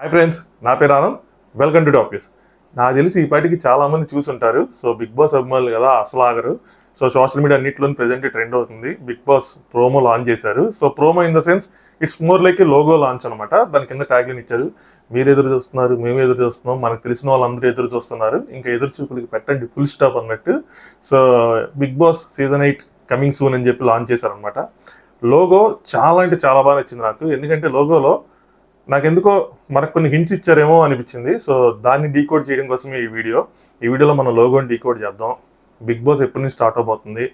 Hi friends, నా పేరు Anand. Welcome to topics. నాకు తెలిసి ఈ పాటికి చాలా మంది చూసుంటారు. సో బిగ్ బాస్ అభిమానులు కదా, అసలు ఆగరు. సో సోషల్ మీడియా అన్నింటిలో ప్రెజెంట్ ట్రెండ్ అవుతుంది. బిగ్ బాస్ ప్రోమో లాంచ్ చేశారు. So promo in the sense it's more like A logo launch అనమాట. దాని కింద ట్యాగ్లైన్ ఇచ్చారు. మీరు ఎదురు చూస్తున్నారు, మేము ఎదురు చూస్తున్నాం, మనకు తెలిసిన వాళ్ళందరూ ఎదురు చూస్తున్నారు, ఇంకా ఎదురు చూపులకి పెట్టండి ఫుల్ స్టాప్ అన్నట్టు. So Bigg Boss season 8 coming soon అని చెప్పి లాంచ్ చేశారనమాట. లోగో చాలా అంటే చాలా బాగా నచ్చింది నాకు. ఎందుకంటే లోగోలో నాకెందుకో మనకు కొన్ని హింట్స్ ఇచ్చారేమో అనిపించింది. సో దాన్ని డీకోడ్ చేయడం కోసమే ఈ వీడియోలో మనం లోగోని డీకోడ్ చేద్దాం. బిగ్ బాస్ ఎప్పటి నుంచి స్టార్ట్ అవబోతుంది,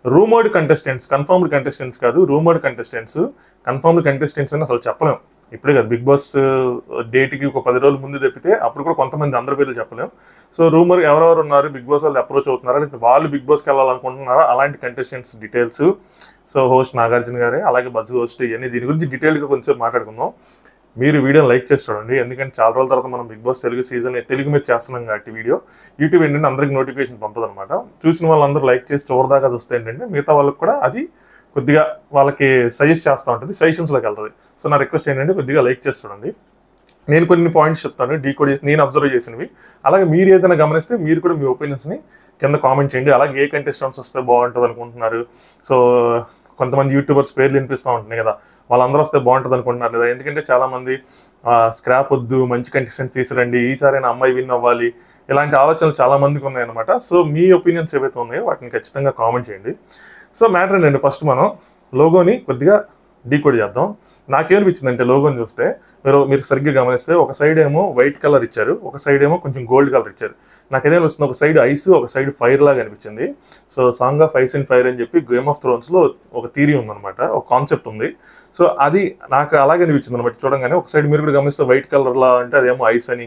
రూమర్డ్ కంటెస్టెంట్స్, కన్ఫర్మ్డ్ కంటెస్టెంట్స్ కాదు, రూమర్డ్ కంటెస్టెంట్స్. కన్ఫర్మ్డ్ కంటెస్టెంట్స్ అని అసలు చెప్పలేం. ఇప్పుడే కదా బిగ్ బాస్ డేట్కి ఒక 10 రోజుల ముందు తప్పితే అప్పుడు కూడా కొంతమంది అందరి పేర్లు చెప్పలేం. సో రూమర్ ఎవరెవరు ఉన్నారు, బిగ్ బాస్ వాళ్ళు అప్రోచ్ అవుతున్నారా, లేకపోతే వాళ్ళు బిగ్ బాస్కి వెళ్ళాలనుకుంటున్నారా, అలాంటి contestants details. So host Nagarjuna గారే, అలాగే బజ్ హోస్ట్, ఇవన్నీ దీని గురించి డీటెయిల్గా కొంచెం మాట్లాడుకుందాం. మీరు వీడియోని లైక్ చేసి చూడండి, ఎందుకంటే చాలా రోజుల తర్వాత మనం Bigg Boss Telugu season Telugu మీద చేస్తున్నాం కాబట్టి వీడియో యూట్యూబ్ ఏంటంటే అందరికి నోటిఫికేషన్ పంపదనమాట. చూసిన వాళ్ళందరూ లైక్ చేసి చివరిదాకా చూస్తే ఏంటంటే మిగతా వాళ్ళకి కూడా అది కొద్దిగా వాళ్ళకి సజెస్ట్ చేస్తూ ఉంటుంది, సజెషన్స్లోకి వెళ్తుంది. సో నా రిక్వెస్ట్ ఏంటంటే కొద్దిగా లైక్ చేసి చూడండి. నేను కొన్ని పాయింట్స్ చెప్తాను డీకోడ్ చేసి, నేను అబ్జర్వ్ చేసినవి. అలాగే మీరు ఏదైనా గమనిస్తే మీరు కూడా మీ ఒపీనియన్స్ని కింద కామెంట్ చేయండి. అలాగే ఏ కంటెస్టెంట్స్ వస్తే బాగుంటుంది అనుకుంటున్నారు. సో కొంతమంది యూట్యూబర్స్ పేర్లు వినిపిస్తూ ఉంటున్నాయి కదా, వాళ్ళందరూ వస్తే బాగుంటుంది అనుకుంటున్నారు లేదా. ఎందుకంటే చాలామంది స్క్రాప్ వద్దు, మంచి కంటెస్టెంట్స్ తీసుకురండి, ఈసారైనా అమ్మాయి విన్ అవ్వాలి, ఇలాంటి ఆలోచనలు చాలా మందికి ఉన్నాయన్నమాట. సో మీ ఒపీనియన్స్ ఏవైతే ఉన్నాయో వాటిని ఖచ్చితంగా కామెంట్ చేయండి. సో మ్యాటర్ ఏంటంటే ఫస్ట్ మనం లోగోని కొద్దిగా డీకోడ్ చేద్దాం. నాకేమనిపించిందంటే లోగోని చూస్తే మీరు సరిగ్గా గమనిస్తే ఒక సైడ్ ఏమో వైట్ కలర్ ఇచ్చారు, ఒక సైడ్ ఏమో కొంచెం గోల్డ్ కలర్ ఇచ్చారు. నాకు ఏదైనా వస్తుంది, ఒక సైడ్ ఐస్, ఒక సైడ్ ఫైర్ లాగా అనిపించింది. So song of ice and fire అని చెప్పి గేమ్ ఆఫ్ థ్రోన్స్లో ఒక థియరీ ఉందన్నమాట, ఒక కాన్సెప్ట్ ఉంది. సో అది నాకు అలాగే అనిపించింది అనమాట చూడంగానే. ఒక సైడ్ మీరు కూడా గమనిస్తే వైట్ కలర్లా అంటే అదేమో ఐస్ అని,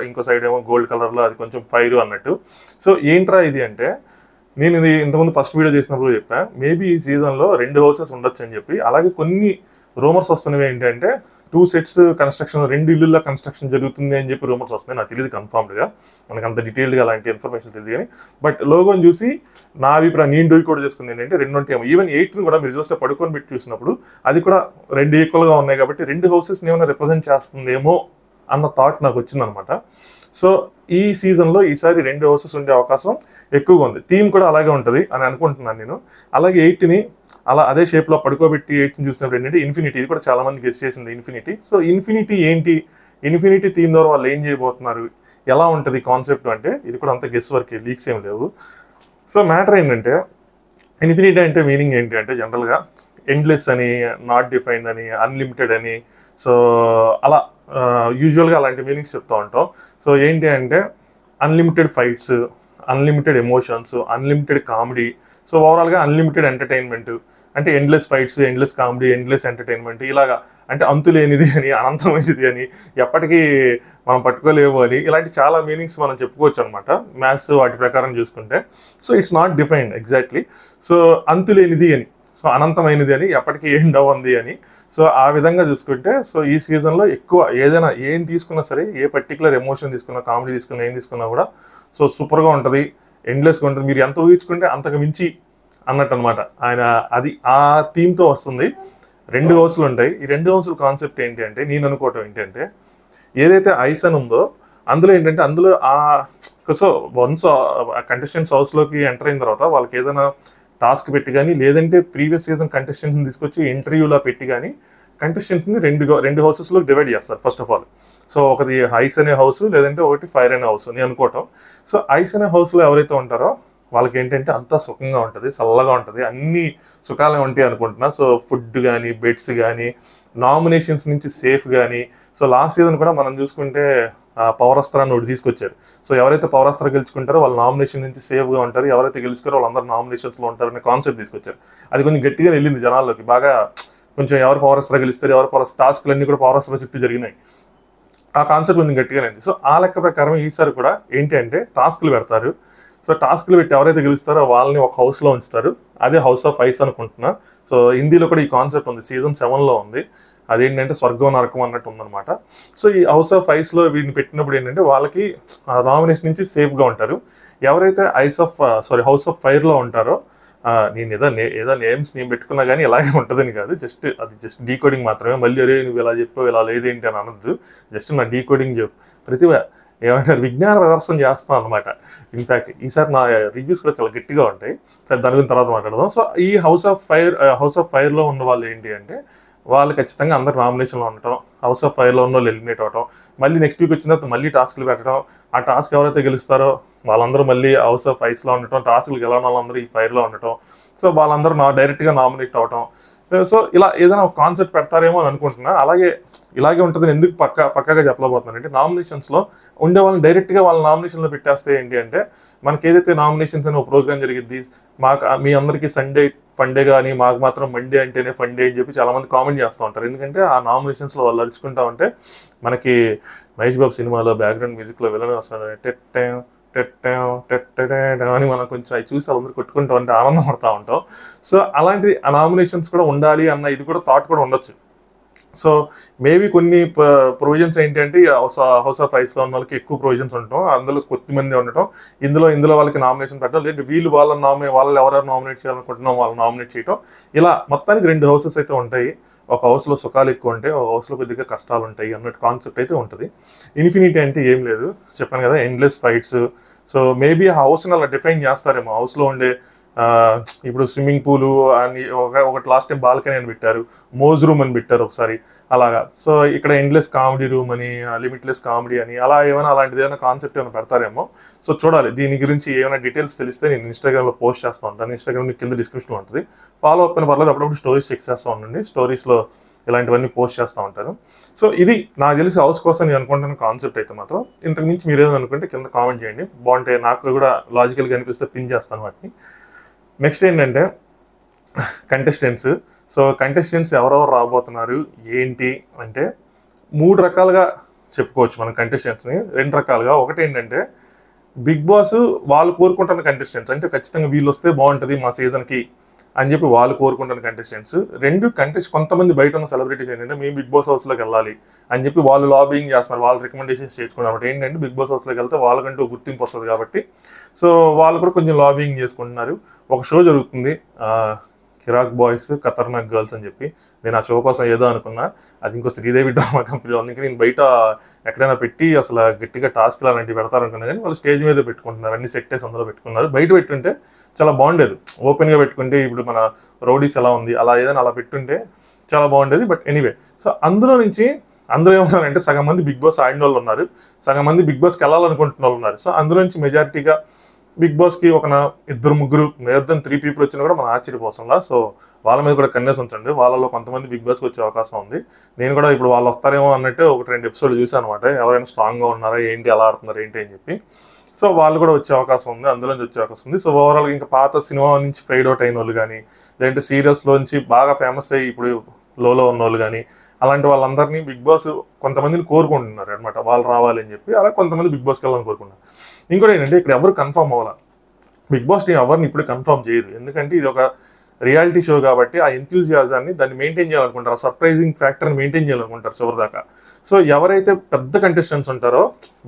ఇంకో సైడ్ ఏమో గోల్డ్ కలర్లో అది కొంచెం ఫైర్ అన్నట్టు. సో ఏంట్రా ఇది అంటే, నేను ఇది ఇంతకుముందు ఫస్ట్ వీడియో చేసినప్పుడు చెప్పాను, మేబీ ఈ సీజన్లో 2 హౌసెస్ ఉండొచ్చు అని చెప్పి. అలాగే కొన్ని రూమర్స్ వస్తున్నవి ఏంటంటే 2 సెట్స్ కన్స్ట్రక్షన్, 2 ఇల్లుల కన్స్ట్రక్షన్ జరుగుతుంది అని చెప్పి రూమర్స్ వస్తున్నాయి. నాకు తెలియదు కన్ఫర్మ్డ్గా, మనకు అంత డీటెయిల్డ్గా అలాంటి ఇన్ఫర్మేషన్ తెలియదు. కానీ బట్ లోగోని చూసి నా అభిప్రాయం, నేను డూ కూడా చేసుకుంది ఏంటంటే 2 ఉంటాయేమో. ఈవెన్ 8ని కూడా మీరు చూస్తే పడుకొని పెట్టి చూసినప్పుడు అది కూడా 2 ఈక్వల్గా ఉన్నాయి కాబట్టి 2 హౌసెస్ని ఏమైనా రిప్రజెంట్ చేస్తుందేమో అన్న థాట్ నాకు వచ్చిందనమాట. సో ఈ సీజన్లో ఈసారి 2 హౌసెస్ ఉండే అవకాశం ఎక్కువగా ఉంది. థీమ్ కూడా అలాగే ఉంటుంది అని అనుకుంటున్నాను నేను. అలాగే 8ని అలా అదే షేప్లో పడుకోబెట్టి 8ని చూసినప్పుడు ఏంటంటే ఇన్ఫినిటీ, ఇది కూడా చాలా మంది గెస్ చేసింది ఇన్ఫినిటీ. సో ఇన్ఫినిటీ ఏంటి, ఇన్ఫినిటీ థీమ్ ద్వారా వాళ్ళు ఏం చేయబోతున్నారు, ఎలా ఉంటుంది కాన్సెప్ట్ అంటే ఇది కూడా అంత గెస్ వర్క్, లీక్స్ ఏం లేవు. సో మ్యాటర్ ఏంటంటే ఇన్ఫినిటీ అంటే మీనింగ్ ఏంటి అంటే జనరల్గా ఎండ్లెస్ అని, నాట్ డిఫైన్డ్ అని, అన్లిమిటెడ్ అని, సో అలా యూజువల్గా అలాంటి మీనింగ్స్ చెప్తూ ఉంటాం. సో ఏంటి అంటే unlimited fights, unlimited emotions, unlimited comedy, so ఓవరాల్గా అన్లిమిటెడ్ ఎంటర్టైన్మెంట్ అంటే endless fights, endless comedy, endless entertainment, ఇలాగా అంటే అంతులేనిది అని, అనంతమైనది అని, ఎప్పటికీ మనం పట్టుకోలేము అని, ఇలాంటి చాలా మీనింగ్స్ మనం చెప్పుకోవచ్చు అనమాట మ్యాథ్స్ వాటి ప్రకారం చూసుకుంటే. So it's not defined exactly. So అంతులేనిది అని, సో అనంతమైనది అని, ఎప్పటికీ ఎండ్ అవ్వంది అని. సో ఆ విధంగా చూసుకుంటే సో ఈ సీజన్లో ఎక్కువ ఏదైనా ఏం తీసుకున్నా సరే, ఏ పర్టికులర్ ఎమోషన్ తీసుకున్నా, కామెడీ తీసుకున్నా, ఏం తీసుకున్నా కూడా సో సూపర్గా ఉంటుంది, ఎండ్లెస్గా ఉంటుంది. మీరు ఎంత ఊహించుకుంటే అంతకు మించి అన్నట్టు అనమాట. ఆయన అది ఆ థీమ్తో వస్తుంది. 2 హౌస్లు ఉంటాయి. ఈ 2 హౌస్ల కాన్సెప్ట్ ఏంటి అంటే, నేను అనుకోవటం ఏంటంటే ఏదైతే ఐస్ అని ఉందో అందులో ఏంటంటే అందులో సో వన్స్ కంటెస్టెంట్స్ హౌస్లోకి ఎంటర్ అయిన తర్వాత వాళ్ళకి ఏదైనా టాస్క్ పెట్టి కానీ, లేదంటే ప్రీవియస్ సీజన్ కంటెస్టెంట్స్ని తీసుకొచ్చి ఇంటర్వ్యూలా పెట్టి కానీ కంటెస్టెంట్ని 2 హౌసెస్లో డివైడ్ చేస్తారు ఫస్ట్ ఆఫ్ ఆల్. సో ఒకటి ఐస్ అనే హౌస్, లేదంటే ఒకటి ఫైర్ అనే హౌస్ అని అనుకోవటం. సో ఐస్ అనే హౌస్లో ఎవరైతే ఉంటారో వాళ్ళకి ఏంటంటే అంతా సుఖంగా ఉంటుంది, చల్లగా ఉంటుంది, అన్ని సుఖాలే ఉంటాయి అనుకుంటున్నా. సో ఫుడ్ కానీ, బెడ్స్ కానీ, నామినేషన్స్ నుంచి సేఫ్ కానీ. సో లాస్ట్ సీజన్ కూడా మనం చూసుకుంటే పౌరాస్త్రాన్ని ఒకటి తీసుకొచ్చారు. సో ఎవరైతే పౌరాస్త్ర గెలుచుకుంటారో వాళ్ళు నామినేషన్ నుంచి సేఫ్గా ఉంటారు, ఎవరైతే గెలుచుకోరో వాళ్ళందరూ నామినేషన్స్లో ఉంటారు అనే కాన్సెప్ట్ తీసుకొచ్చారు. అది కొంచెం గట్టిగా వెళ్ళింది జనాల్లోకి బాగా. కొంచెం ఎవరు పౌరాస్త్ర గెలుస్తారు, ఎవరు టాస్క్లన్నీ కూడా పౌరాస్త్ర చుట్టూ జరిగినాయి. ఆ కాన్సెప్ట్ కొంచెం గట్టిగానే ఉంది. సో ఆ లెక్క ప్రకారం ఈసారి కూడా ఏంటి అంటే టాస్క్లు పెడతారు. సో టాస్క్లు పెట్టి ఎవరైతే గెలుస్తారో వాళ్ళని ఒక హౌస్లో ఉంచుతారు. అదే హౌస్ ఆఫ్ ఐస్ అనుకుంటున్నా. సో హిందీలో కూడా ఈ కాన్సెప్ట్ ఉంది, సీజన్ 7లో ఉంది. అదేంటంటే స్వర్గం నరకం అన్నట్టు ఉందన్నమాట. సో ఈ హౌస్ ఆఫ్ ఐస్లో వీటిని పెట్టినప్పుడు ఏంటంటే వాళ్ళకి నామినేషన్ నుంచి సేఫ్గా ఉంటారు. ఎవరైతే హౌస్ ఆఫ్ ఫైర్లో ఉంటారో నేను ఏదో నేమ్స్ నేను పెట్టుకున్నా కానీ ఇలాగే ఉంటుందని కాదు, జస్ట్ డీకోడింగ్ మాత్రమే. మళ్ళీ అరే నువ్వు ఇలా చెప్పావు ఇలా లేదేంటి అని అనొద్దు, జస్ట్ నా డీకోడింగ్ చెప్పు. ప్రతిభ ఏమంటారు విజ్ఞాన ప్రదర్శన చేస్తాం అనమాట. ఇన్ఫ్యాక్ట్ ఈసారి నా రివ్యూస్ కూడా చాలా గట్టిగా ఉంటాయి, సరే దాని గురించి తర్వాత మాట్లాడదాం. సో ఈ హౌస్ ఆఫ్ ఫైర్లో ఉన్న వాళ్ళు ఏంటి అంటే వాళ్ళు ఖచ్చితంగా అందరు నామినేషన్లో ఉండటం, హౌస్ ఆఫ్ ఫైర్లో ఉన్న వాళ్ళు ఎలిమినేట్ అవటం, మళ్ళీ నెక్స్ట్ వీక్ వచ్చిన తర్వాత మళ్ళీ టాస్క్లు పెట్టడం, ఆ టాస్క్ ఎవరైతే గెలుస్తారో వాళ్ళందరూ మళ్ళీ హౌస్ ఆఫ్ ఐస్లో ఉండటం, టాస్క్లు గెలవని వాళ్ళందరూ ఈ ఫైర్లో ఉండటం. సో వాళ్ళందరూ డైరెక్ట్గా నామినేట్ అవటం. సో ఇలా ఏదైనా ఒక కాన్సెప్ట్ పెడతారేమో అని అనుకుంటున్నా. ఇలాగే ఉంటుందని ఎందుకు పక్కాగా చెప్పలేకపోతున్నాను అంటే నామినేషన్స్లో ఉండే వాళ్ళని డైరెక్ట్గా వాళ్ళ నామినేషన్లో పెట్టేస్తే ఏంటి అంటే మనకి ఏదైతే నామినేషన్స్ అని ఒక ప్రోగ్రామ్ జరిగిద్ది, మీ అందరికీ సండే ఫండే కానీ మాకు మాత్రం మండే అంటేనే ఫండే అని చెప్పి చాలామంది కామెంట్ చేస్తూ ఉంటారు. ఎందుకంటే ఆ నామినేషన్స్లో వాళ్ళు అరుచుకుంటా ఉంటే మనకి మహేష్ బాబు సినిమాలో బ్యాక్గ్రౌండ్ మ్యూజిక్లో విలన్ వస్తాడు అని మనం కొంచెం అవి చూసి వాళ్ళందరూ కొట్టుకుంటూ ఉంటే ఆనందం పడుతూ ఉంటాం. సో అలాంటి ఆ నామినేషన్స్ కూడా ఉండాలి అన్న ఇది కూడా థాట్ కూడా ఉండొచ్చు. సో మేబీ కొన్ని ప్రొవిజన్స్ ఏంటి అంటే హౌస్ ఆఫ్ ఐస్లో ఉన్న వాళ్ళకి ఎక్కువ ప్రొవిజన్స్ ఉండటం, అందులో కొద్దిమంది ఉండటం, ఇందులో వాళ్ళకి నామినేషన్ పెట్టడం, లేదంటే వీళ్ళు వాళ్ళు ఎవరెవరు నామినేట్ చేయాలనుకుంటున్నాం వాళ్ళు నామినేట్ చేయడం. ఇలా మొత్తానికి 2 హౌసెస్ అయితే ఉంటాయి. ఒక హౌస్లో సుఖాలు ఎక్కువ ఉంటాయి, ఒక హౌస్లో కొద్దిగా కష్టాలు ఉంటాయి అన్నట్టు కాన్సెప్ట్ అయితే ఉంటుంది. ఇన్ఫినిటీ అంటే ఏం లేదు, చెప్పాను కదా, ఎండ్లెస్ ఫైట్స్. సో మేబీ ఆ హౌస్ని అలా డిఫైన్ చేస్తారేమో. హౌస్లో ఉండే ఇప్పుడు స్విమ్మింగ్ పూలు అని ఒకటి లాస్ట్ టైం బాల్కనీ అని పెట్టారు, మోజ్ రూమ్ అని పెట్టారు ఒకసారి అలాగా. సో ఇక్కడ ఎండ్లెస్ కామెడీ రూమ్ అని, లిమిట్లెస్ కామెడీ అని, అలా అలాంటిది ఏమైనా కాన్సెప్ట్ ఏమైనా పెడతారేమో. సో చూడాలి, దీని గురించి ఏమైనా డీటెయిల్స్ తెలిస్తే నేను ఇన్స్టాగ్రామ్లో పోస్ట్ చేస్తూ ఉంటాను. ఇన్స్టాగ్రామ్ కింద డిస్క్రిప్షన్లో ఉంటుంది, ఫాలో అప్ అయిన పర్లేదు, అప్పుడప్పుడు స్టోరీస్ చెక్ చేస్తూ ఉండండి, స్టోరీస్లో ఇలాంటివన్నీ పోస్ట్ చేస్తూ ఉంటాను. సో ఇది నాకు తెలిసి హౌస్ కోసం నేను అనుకుంటున్న కాన్సెప్ట్ అయితే మాత్రం. ఇంతకు మించి మీరు ఏదైనా అనుకుంటే కింద కామెంట్ చేయండి, బాగుంటే నాకు కూడా లాజికల్గా అనిపిస్తే పిన్ చేస్తాను వాటిని. నెక్స్ట్ ఏంటంటే కంటెస్టెంట్స్. సో కంటెస్టెంట్స్ ఎవరెవరు రాబోతున్నారు ఏంటి అంటే 3 రకాలుగా చెప్పుకోవచ్చు మనం కంటెస్టెంట్స్ని, 2 రకాలుగా. ఒకటి ఏంటంటే బిగ్ బాస్ వాళ్ళు కోరుకుంటున్న కంటెస్టెంట్స్, అంటే ఖచ్చితంగా వీళ్ళు వస్తే బాగుంటుంది మా సీజన్కి అని చెప్పి వాళ్ళు కోరుకుంటున్న కంటెస్టెంట్స్. 2 కొంతమంది బయట ఉన్న సెలబ్రిటీస్ ఏంటంటే మేము బిగ్ బాస్ హౌస్లోకి వెళ్ళాలి అని చెప్పి వాళ్ళు లాబింగ్ చేస్తున్నారు, వాళ్ళు రికమెండేషన్స్ చేసుకున్నారు. ఏంటంటే బిగ్ బాస్ హౌస్లోకి వెళ్తే వాళ్ళకంటూ గుర్తింపు వస్తుంది కాబట్టి సో వాళ్ళు కూడా కొంచెం లాబింగ్ చేసుకుంటున్నారు. ఒక షో జరుగుతుంది కిరాక్ బాయ్స్ ఖతర్నాక్ గర్ల్స్ అని చెప్పి, నేను ఆ షో కోసం ఏదో అనుకున్నా, అది ఇంకో శ్రీదేవి డ్రామా కంపెనీలో ఉంది. నేను బయట ఎక్కడైనా పెట్టి అసలు గట్టిగా టాస్క్లు అలాంటివి పెడతారనుకున్నా కానీ వాళ్ళు స్టేజ్ మీద పెట్టుకుంటున్నారు, అన్ని సెక్టర్స్ అందులో పెట్టుకున్నారు. బయట పెట్టుంటే చాలా బాగుండేది, ఓపెన్గా పెట్టుకుంటే ఇప్పుడు మన రౌడీస్ ఎలా ఉంది అలా ఏదైనా అలా పెట్టుంటే చాలా బాగుండేది. బట్ ఎనీవే, సో అందులో ఏమన్నారంటే సగం మంది బిగ్ బాస్ ఆడిన వాళ్ళు ఉన్నారు, సగం మంది బిగ్ బాస్కి వెళ్ళాలనుకుంటున్న వాళ్ళు ఉన్నారు. సో అందులో నుంచి మెజారిటీగా బిగ్ బాస్కి ఒక 2-3 more than 3 people వచ్చినా కూడా మనం ఆశ్చర్యపోసంలా. సో వాళ్ళ మీద కూడా కన్నేసి ఉంచండి, వాళ్ళలో కొంతమంది బిగ్ బాస్కి వచ్చే అవకాశం ఉంది. నేను కూడా ఇప్పుడు వాళ్ళు వస్తారేమో అన్నట్టు 1-2 ఎపిసోడ్లు చూసాను అనమాట, ఎవరైనా స్ట్రాంగ్గా ఉన్నారా ఏంటి, ఎలా ఆడుతున్నారు ఏంటి అని చెప్పి. సో వాళ్ళు కూడా వచ్చే అవకాశం ఉంది, అందులోంచి వచ్చే అవకాశం ఉంది. సో ఓవరాల్గా ఇంకా పాత సినిమా నుంచి ఫెయిడ్ అవుట్ అయిన వాళ్ళు కానీ, లేదంటే సీరియల్స్లోంచి బాగా ఫేమస్ అయ్యి ఇప్పుడు లోలో ఉన్న వాళ్ళు కానీ, అలాంటి వాళ్ళందరినీ బిగ్ బాస్ కొంతమందిని కోరుకుంటున్నారు అనమాట, వాళ్ళు రావాలి అని చెప్పి. అలా కొంతమంది బిగ్ బాస్కి వెళ్ళాలని కోరుకుంటున్నారు. ఇంకోటి ఏంటంటే ఇక్కడ ఎవరు కన్ఫర్మ్ అవ్వాలి, బిగ్ బాస్ టీం ఎవరిని ఇప్పుడు కన్ఫర్మ్ చేయరు, ఎందుకంటే ఇది ఒక రియాలిటీ షో కాబట్టి ఆ ఎంథ్యూజియాజాన్ని దాన్ని మెయింటైన్ చేయాలనుకుంటారు, ఆ సర్ప్రైజింగ్ ఫ్యాక్టర్ని మెయింటైన్ చేయాలనుకుంటారు చివరిదాకా. సో ఎవరైతే పెద్ద కంటెస్టెంట్స్ ఉంటారో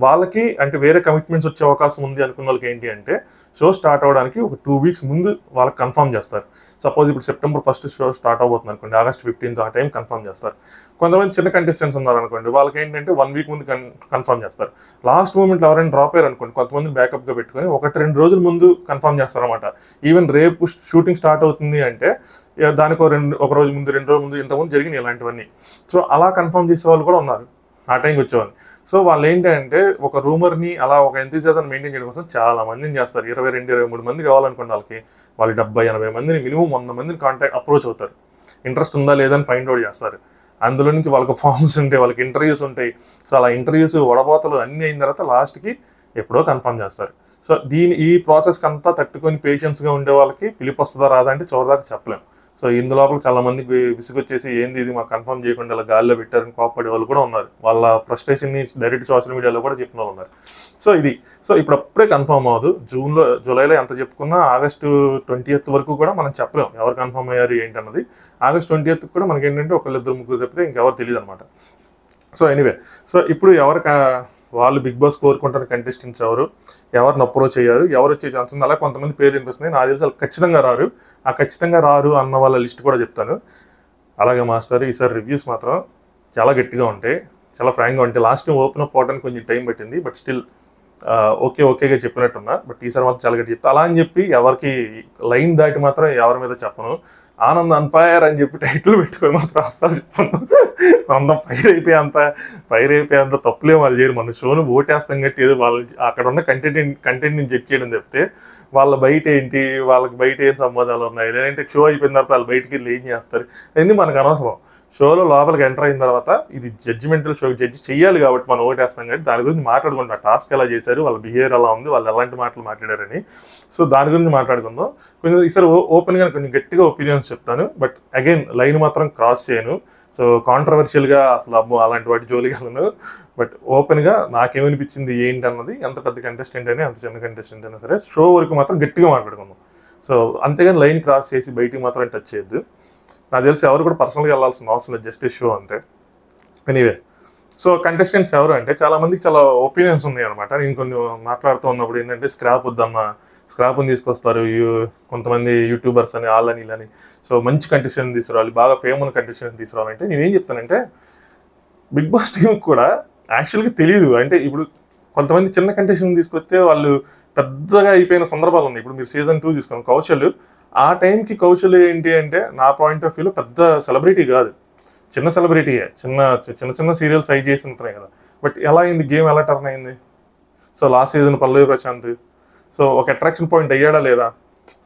వాళ్ళకి అంటే వేరే కమిట్మెంట్స్ వచ్చే అవకాశం ఉంది అనుకున్న వాళ్ళకి ఏంటి అంటే షో స్టార్ట్ అవ్వడానికి ఒక 2 weeks ముందు వాళ్ళకి కన్ఫర్మ్ చేస్తారు. సపోజ్ ఇప్పుడు September 1st షో స్టార్ట్ అవబోతుంది అనుకోండి, August 15th ఆ టైం కన్ఫర్మ్ చేస్తారు. కొంతమంది చిన్న కంటెస్టెంట్స్ ఉన్నారనుకోండి, వాళ్ళకి ఏంటంటే 1 week ముందు కన్ఫర్మ్ చేస్తారు. లాస్ట్ మూమెంట్లో ఎవరైనా డ్రాప్ అయ్యారు అనుకోండి, కొంతమంది బ్యాకప్గా పెట్టుకొని 1-2 రోజుల ముందు కన్ఫర్మ్ చేస్తారన్నమాట. ఈవెన్ రేపు షూటింగ్ స్టార్ట్ అవుతుంది అంటే దానికి ఒక రోజు ముందు 2 రోజుల ముందు ఇంతకుముందు జరిగినాయి ఇలాంటివన్నీ. సో అలా కన్ఫర్మ్ చేసే వాళ్ళు కూడా ఉన్నారు, ఆ టైంకి వచ్చేవాళ్ళు. సో వాళ్ళు ఏంటంటే ఒక రూమర్ని అలా ఒక ఎంతూజియాజాన్ని మెయింటైన్ చేయడం కోసం చాలా మందిని చేస్తారు. 22-23 మంది కావాలనుకోండి వాళ్ళకి, వాళ్ళు 70-80 మందిని మినిమం 100 మందిని అప్రోచ్ అవుతారు, ఇంట్రెస్ట్ ఉందా లేదని ఫైండ్ అవుట్ చేస్తారు. అందులో నుంచి వాళ్ళకి ఫార్మ్స్ ఉంటాయి, వాళ్ళకి ఇంటర్వ్యూస్ ఉంటాయి. సో అలా ఇంటర్వ్యూస్ వడబోతలు అన్నీ అయిన తర్వాత లాస్ట్కి ఎప్పుడో కన్ఫర్మ్ చేస్తారు. సో ఈ ప్రాసెస్కి అంతా తట్టుకొని పేషెన్స్గా ఉండే వాళ్ళకి పిలుపు వస్తుందా రాదా అంటే చివరిదాకా చెప్పలేము. సో ఇందులోపల చాలా మందికి విసుగొచ్చేసి ఏంది ఇది మాకు కన్ఫర్మ్ చేయకుండా ఇలా గాల్లో పెట్టారని కోప్పడే వాళ్ళు కూడా ఉన్నారు, వాళ్ళ ఫ్రస్ట్రేషన్ని డైరెక్ట్ సోషల్ మీడియాలో కూడా చెప్పిన వాళ్ళు ఉన్నారు. సో ఇప్పుడు అప్పుడే కన్ఫర్మ్ అవ్వదు, జూలైలో ఎంత చెప్పుకున్నా August 20th వరకు కూడా మనం చెప్పలేము ఎవరు కన్ఫర్మ్ అయ్యారు ఏంటన్నది. August 20th కూడా మనకి ఏంటంటే 1-2-3 తప్పితే ఇంకెవరు తెలియదు అనమాట. సో ఎనీవే, సో ఇప్పుడు ఎవరు వాళ్ళు బిగ్ బాస్ కోరుకుంటున్న కంటెస్టెంట్స్ ఎవరిని అప్రోచ్ అయ్యారు, ఎవరు వచ్చే ఛాన్స్ ఉంది, అలా కొంతమంది పేర్లు వినిపిస్తున్నాయి. నాకు తెలిసి వాళ్ళు ఖచ్చితంగా రారు. ఆ ఖచ్చితంగా రారు అన్న వాళ్ళ లిస్ట్ కూడా చెప్తాను. అలాగే మాస్టర్ ఈసారి రివ్యూస్ మాత్రం చాలా గట్టిగా ఉంటాయి, చాలా ఫ్రాంక్గా ఉంటాయి. లాస్ట్ టైం ఓపెన్ అప్ అవడానికి కొంచెం టైం పట్టింది, బట్ స్టిల్ ఓకేగా చెప్పినట్టున్నా. బట్ ఈసారి మాత్రం చాలా గట్టి చెప్తా. అలా అని చెప్పి ఎవరికి లైన్ దాటి మాత్రం ఎవరి మీద చెప్పను. ఆనంద్ అన్ ఫైర్ అని చెప్పి టైటిల్ పెట్టుకొని మాత్రం అస్సలు చెప్పను. అంత ఫైర్ అయిపోయేంత తప్పులే వాళ్ళు చేయరు. మన షోను ఓటేస్తాం కట్టి ఏదో వాళ్ళు అక్కడ ఉన్న కంటెంట్ని జడ్జ్ చేయడం చెప్తే వాళ్ళ బయట ఏంటి, వాళ్ళకి బయట ఏం సంబంధాలు ఉన్నాయి, లేదంటే షో అయిపోయిన తర్వాత వాళ్ళు బయటికి వెళ్ళి ఏం చేస్తారు అన్నీ మనకు అనవసరం. షోలో లోపలికి ఎంటర్ అయిన తర్వాత ఇది జడ్జిమెంటల్ షో, జడ్జి చెయ్యాలి కాబట్టి మనం ఓటేస్తాం కాబట్టి దాని గురించి మాట్లాడుకుంటాం. టాస్క్ ఎలా చేశారు, వాళ్ళ బిహేవియర్ ఎలా ఉంది, వాళ్ళు ఎలాంటి మాటలు మాట్లాడారని. సో దాని గురించి మాట్లాడుకుందాం. కొంచెం ఈసారి ఓపెన్గా కొంచెం గట్టిగా ఒపీనియన్స్ చెప్తాను, బట్ అగైన్ లైన్ మాత్రం క్రాస్ చేయను. సో కాంట్రవర్షియల్గా అసలు అమ్మో అలాంటి వాటి జోలికి వెళ్ళను. బట్ ఓపెన్గా నాకేమనిపించింది ఏంటి అన్నది, ఎంత పెద్ద కంటెస్టెంట్ అయినా ఎంత చిన్న కంటెస్టెంట్ అయినా సరే షో వరకు మాత్రం గట్టిగా మాట్లాడుకుందాం. సో అంతేగాని లైన్ క్రాస్ చేసి బయటికి మాత్రం టచ్ చేయొద్దు. నాకు తెలిసి ఎవరు కూడా పర్సనల్గా వెళ్ళాల్సిన అవసరం లేదు, జస్ట్ షో అంతే. ఎనీవే, సో కంటెస్టెంట్స్ ఎవరు అంటే చాలామందికి చాలా ఒపీనియన్స్ ఉన్నాయి అనమాట. నేను కొన్ని మాట్లాడుతూ ఉన్నప్పుడు ఏంటంటే స్క్రాప్ వద్దమ్మా, స్క్రాప్ని తీసుకొస్తారు కొంతమంది యూట్యూబర్స్ అని, వాళ్ళని వీళ్ళని. సో మంచి కంటెస్టెంట్ తీసుకురావాలి, బాగా ఫేమ్ ఉన్న కంటెస్టెంట్ తీసుకురావాలంటే నేనేం చెప్తానంటే బిగ్ బాస్ టీంకి కూడా యాక్చువల్గా తెలియదు. అంటే ఇప్పుడు కొంతమంది చిన్న కంటెస్టెంట్ తీసుకొస్తే వాళ్ళు పెద్దగా అయిపోయిన సందర్భాలు ఉన్నాయి. ఇప్పుడు మీరు సీజన్ 2 తీసుకోండి, కౌశల్. ఆ టైంకి కౌశల్ ఏంటి అంటే నా పాయింట్ ఆఫ్ వ్యూలో పెద్ద సెలబ్రిటీ కాదు, చిన్న సెలబ్రిటీయే. చిన్న సీరియల్స్ అయి చేసి ఉంటున్నాయి కదా. బట్ ఎలా అయింది, గేమ్ ఎలా టర్న్ అయింది? సో లాస్ట్ సీజన్ పల్లవి ప్రశాంత్ సో ఒక అట్రాక్షన్ పాయింట్ అయ్యాడా లేదా?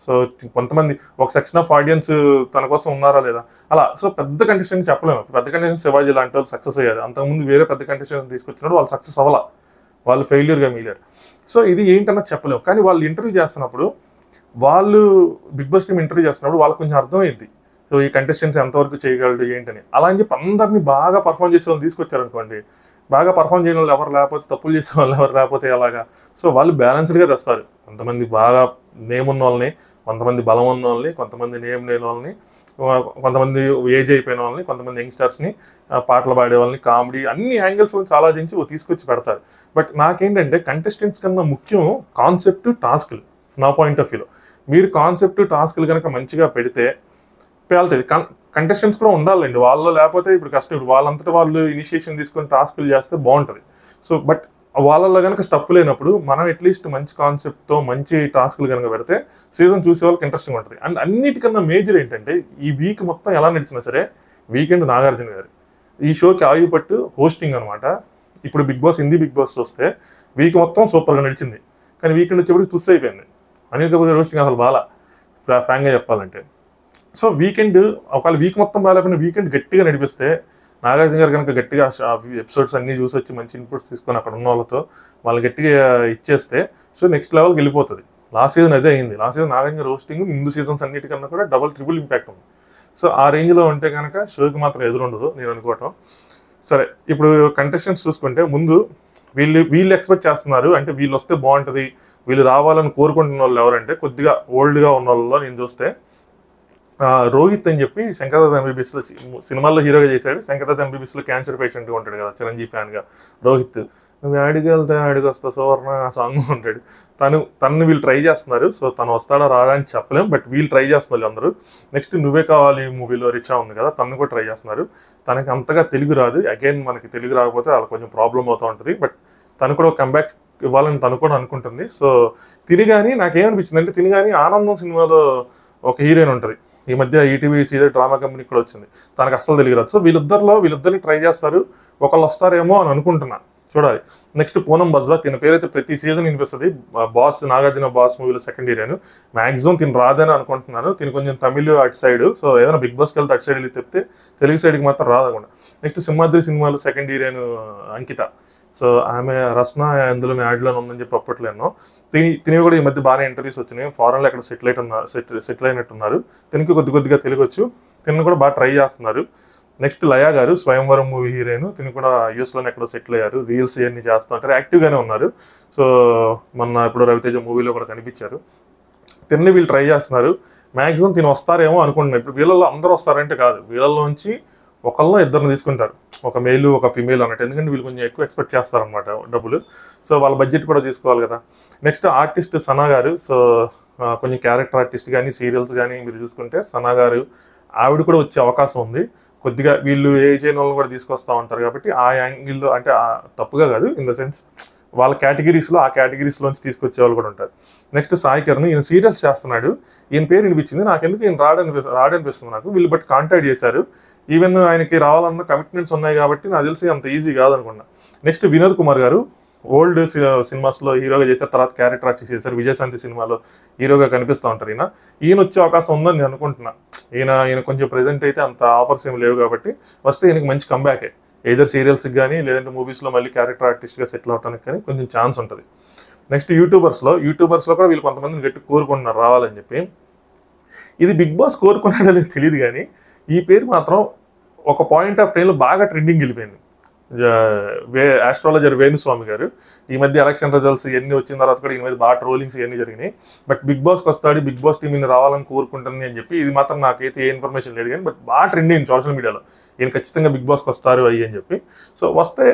సో కొంతమంది ఒక సెక్షన్ ఆఫ్ ఆడియన్స్ తన కోసం ఉన్నారా లేదా? అలా. సో పెద్ద కంటెస్టెంట్ చెప్పలేము. పెద్ద కంటెస్టెంట్ శివాజీ లాంటి వాళ్ళు సక్సెస్ అయ్యారు. అంతకుముందు వేరే పెద్ద కంటెస్టెంట్ తీసుకొచ్చినప్పుడు వాళ్ళు సక్సెస్ అవ్వాలా, వాళ్ళు ఫెయిల్యూర్గా మిగిలారు. సో ఇది ఏంటన్నా చెప్పలేము. కానీ వాళ్ళు ఇంటర్వ్యూ చేస్తున్నప్పుడు, వాళ్ళు బిగ్ బాస్ టీమ్ ఇంటర్వ్యూ చేస్తున్నప్పుడు వాళ్ళకి కొంచెం అర్థమైంది. సో ఈ కంటెస్టెంట్స్ ఎంతవరకు చేయగలడు ఏంటని. అలా అని చెప్పి అందరినీ బాగా పర్ఫామ్ చేసే వాళ్ళు తీసుకొచ్చారనుకోండి, బాగా పర్ఫామ్ చేయని వాళ్ళు ఎవరు లేకపోతే, తప్పులు చేసే వాళ్ళు ఎవరు లేకపోతే ఎలాగా? సో వాళ్ళు బ్యాలెన్స్డ్గా తెస్తారు. కొంతమంది బాగా నేమ్ ఉన్న వాళ్ళని, కొంతమంది బలం ఉన్న వాళ్ళని, కొంతమంది నేమ్ లేని వాళ్ళని, కొంతమంది ఏజ్ అయిపోయిన వాళ్ళని, కొంతమంది యంగ్స్టర్స్ని, పాటలు పాడే వాళ్ళని, కామెడీ అన్ని యాంగిల్స్ నుంచి ఆలోచించి తీసుకొచ్చి పెడతారు. బట్ నాకేంటంటే కంటెస్టెంట్స్ కన్నా ముఖ్యం కాన్సెప్ట్, టాస్క్లు. నా పాయింట్ ఆఫ్ వ్యూలో మీరు కాన్సెప్ట్, టాస్క్లు కనుక మంచిగా పెడితే పేలుతుంది. కంటెస్టెంట్స్ కూడా ఉండాలండి వాళ్ళు, లేకపోతే ఇప్పుడు కష్టం. ఇప్పుడు వాళ్ళంతటా వాళ్ళు ఇనిషియేషన్ తీసుకొని టాస్క్లు చేస్తే బాగుంటుంది. సో బట్ వాళ్ళల్లో కనుక స్టఫ్ లేనప్పుడు మనం అట్లీస్ట్ మంచి కాన్సెప్ట్తో మంచి టాస్క్లు కనుక పెడితే సీజన్ చూసే వాళ్ళకి ఇంట్రెస్టింగ్ ఉంటుంది. అండ్ అన్నిటికన్నా మేజర్ ఏంటంటే ఈ వీక్ మొత్తం ఎలా నడిచినా సరే వీకెండ్ నాగార్జున గారు ఈ షోకి ఆయుపట్టు హోస్టింగ్ అనమాట. ఇప్పుడు Bigg Boss, Hindi Bigg Boss చూస్తే వీక్ మొత్తం సూపర్గా నడిచింది, కానీ వీకెండ్ వచ్చేప్పుడు తుస్సు అయిపోయింది. అనిల్ కపూర్ హోస్టింగ్ అసలు బాగా ఫ్రాంక్గా చెప్పాలంటే. సో వీకెండ్ ఒకవేళ వీక్ మొత్తం బాగాలేకపోయినా వీకెండ్ గట్టిగా నడిపిస్తే నాగార్జున గారు కనుక గట్టిగా ఎపిసోడ్స్ అన్నీ చూసి వచ్చి మంచి ఇన్పుట్స్ తీసుకొని అక్కడ ఉన్న వాళ్ళతో వాళ్ళు గట్టిగా ఇచ్చేస్తే సో నెక్స్ట్ లెవెల్కి వెళ్ళిపోతుంది. లాస్ట్ సీజన్ అదే అయింది. లాస్ట్ సీజన్ నాగార్జున గారు హోస్టింగ్ ముందు సీజన్స్ అన్నిటికన్నా కూడా డబల్ ట్రిపుల్ ఇంపాక్ట్ ఉంది. సో ఆ రేంజ్లో ఉంటే కనుక షోకి మాత్రం ఎదురుండదు నేను అనుకోవటం. సరే, ఇప్పుడు కంటెస్టెంట్స్ చూసుకుంటే ముందు వీళ్ళు ఎక్స్పెక్ట్ చేస్తున్నారు అంటే వీళ్ళు వస్తే బాగుంటుంది, వీళ్ళు రావాలని కోరుకుంటున్న వాళ్ళు ఎవరంటే కొద్దిగా ఓల్డ్గా ఉన్న వాళ్ళలో నేను చూస్తే రోహిత్ అని చెప్పి శంకర్దాద్ ఎంబీబీఎస్లో సినిమాల్లో హీరోగా చేశాడు. శంకర్దాద్ ఎంబీబీఎస్లో క్యాన్సర్ పేషెంట్గా ఉంటాడు కదా, చిరంజీవి ఫ్యాన్గా రోహిత్. నువ్వు అడిగెళ్తే అడిగొస్తా సువర్ణ సాంగ్ ఉంటాడు. తను వీళ్ళు ట్రై చేస్తున్నారు. సో తను వస్తాడా రాడా అని చెప్పలేం, బట్ వీళ్ళు ట్రై చేస్తున్నారు అందరూ. నెక్స్ట్ నువ్వే కావాలి మూవీలో రిచా ఉంది కదా, తను కూడా ట్రై చేస్తున్నారు. తనకి అంతగా తెలుగు రాదు. అగైన్ మనకి తెలుగు రాకపోతే వాళ్ళకి కొంచెం ప్రాబ్లం అవుతూ ఉంటుంది. బట్ తను కూడా కంబ్యాక్ ఇవ్వాలని తను కూడా అనుకుంటుంది. సో తిని నాకేమనిపించింది అంటే తిని ఆనందం సినిమాలో ఒక హీరోయిన్ ఉంటుంది, ఈ మధ్య ఈటీవీ సీజన్ డ్రామా కంపెనీ కూడా వచ్చింది, తనకు అస్సలు తెలియదు. సో వీళ్ళిద్దరిని ట్రై చేస్తారు. ఒకళ్ళు వస్తారేమో అని అనుకుంటున్నా, చూడాలి. నెక్స్ట్ పూనం బజ్వా, తిన పేరైతే ప్రతి సీజన్ వినిపిస్తుంది. బాస్, నాగార్జున బాస్ మూవీలో సెకండ్ హీరోయిన్. మ్యాక్సిమం తిని రాదని అనుకుంటున్నాను. తిని కొంచెం తమిళ్ అటు సైడ్. సో ఏదైనా బిగ్ బాస్కి వెళ్తే అటు సైడ్ వెళ్ళి చెప్తే తెలుగు సైడ్కి మాత్రం రాదకుండా. నెక్స్ట్ సింహాద్రి సినిమాలో సెకండ్ హీరోయిన్ అంకిత. సో ఆమె రస్న అందులో యాడ్లోనే ఉందని చెప్పి అప్పట్లేను. తిని కూడా ఈ మధ్య బాగానే ఇంటర్వ్యూస్ వచ్చినాయి. ఫారెన్లో ఎక్కడ సెటిల్ అయినట్టున్నారు. తినికి కొద్దిగా తెలుగొచ్చు. తిని కూడా బాగా ట్రై చేస్తున్నారు. నెక్స్ట్ లయా గారు, స్వయంవరం మూవీ హీరోయిన్. తిని కూడా యూఎస్లోనే ఎక్కడో సెటిల్ అయ్యారు. రీల్స్ ఇవన్నీ చేస్తూ ఉంటారు, యాక్టివ్గానే ఉన్నారు. సో మొన్న ఇప్పుడు రవితేజ మూవీలో కూడా కనిపించారు. తిని వీళ్ళు ట్రై చేస్తున్నారు. మ్యాక్సిమం తిని వస్తారేమో అనుకుంటున్నారు. ఇప్పుడు వీళ్ళల్లో అందరూ వస్తారంటే కాదు, వీళ్ళల్లోంచి ఒకళ్ళనో ఇద్దరిని తీసుకుంటారు. ఒక మేలు ఒక ఫిమేల్ అన్నట్టు, ఎందుకంటే వీళ్ళు కొంచెం ఎక్కువ ఎక్స్పెక్ట్ చేస్తారనమాట డబ్బులు. సో వాళ్ళ బడ్జెట్ కూడా తీసుకోవాలి కదా. నెక్స్ట్ ఆర్టిస్ట్ సనా గారు. సో కొంచెం క్యారెక్టర్ ఆర్టిస్ట్ కానీ సీరియల్స్ కానీ మీరు చూసుకుంటే సనా గారు, ఆవిడ కూడా వచ్చే అవకాశం ఉంది. కొద్దిగా వీళ్ళు ఏజ్ అయిన వాళ్ళని కూడా తీసుకొస్తూ ఉంటారు కాబట్టి ఆ యాంగిల్లో, అంటే తప్పుగా కాదు, ఇన్ ద సెన్స్ వాళ్ళ కేటగిరీస్లో ఆ కేటగిరీస్లోంచి తీసుకొచ్చే వాళ్ళు కూడా ఉంటారు. నెక్స్ట్ సాయి కిరణ్, ఈయన సీరియల్స్ చేస్తున్నాడు. ఈయన పేరు వినిపించింది నాకెందుకు, ఈయన రాడనిపిస్తుంది నాకు. వీళ్ళు బట్ కాంటాక్ట్ చేశారు. ఈవెన్ ఆయనకి రావాలన్న కమిట్మెంట్స్ ఉన్నాయి కాబట్టి నాకు తెలిసి అంత ఈజీ కాదనుకున్నా. నెక్స్ట్ వినోద్ కుమార్ గారు, ఓల్డ్ సినిమాస్లో హీరోగా చేశారు, తర్వాత క్యారెక్టర్ ఆర్టిస్ట్ చేశారు. విజయశాంతి సినిమాలో హీరోగా కనిపిస్తూ ఉంటారు. ఈయన వచ్చే అవకాశం ఉందని నేను అనుకుంటున్నా. ఈయన కొంచెం ప్రెజెంట్ అయితే అంత ఆఫర్స్ ఏమి లేవు కాబట్టి వస్తే ఈయనకి మంచి కంబ్యాకే. ఏదర్ సీరియల్స్కి కానీ లేదంటే మూవీస్లో మళ్ళీ క్యారెక్టర్ ఆర్టిస్ట్గా సెటిల్ అవడానికి కానీ కొంచెం ఛాన్స్ ఉంటుంది. నెక్స్ట్ యూట్యూబర్స్లో కూడా వీళ్ళు కొంతమందిని గట్టి కోరుకుంటున్నారు రావాలని చెప్పి. ఇది బిగ్ బాస్ కోరుకున్నాడని తెలియదు కానీ ఈ పేరు మాత్రం ఒక పాయింట్ ఆఫ్ టైంలో బాగా ట్రెండింగ్ వెళ్ళిపోయింది. ఆస్ట్రాలజర్ వేణుస్వామి గారు ఈ మధ్య ఎలక్షన్ రిజల్ట్స్ ఇవన్నీ వచ్చిన తర్వాత కూడా ఈయన మీద బాగా ట్రోలింగ్స్ ఇవన్నీ జరిగినాయి. బట్ బిగ్ బాస్కి వస్తాడు, బిగ్ బాస్ టీం ఈయన రావాలని కోరుకుంటుంది అని చెప్పి, ఇది మాత్రం నాకైతే ఏ ఇన్ఫర్మేషన్ లేదు కానీ బట్ బాగా ట్రెండింగ్ సోషల్ మీడియాలో. ఈయన ఖచ్చితంగా బిగ్ బాస్కి వస్తారు అయ్యి అని చెప్పి. సో వస్తే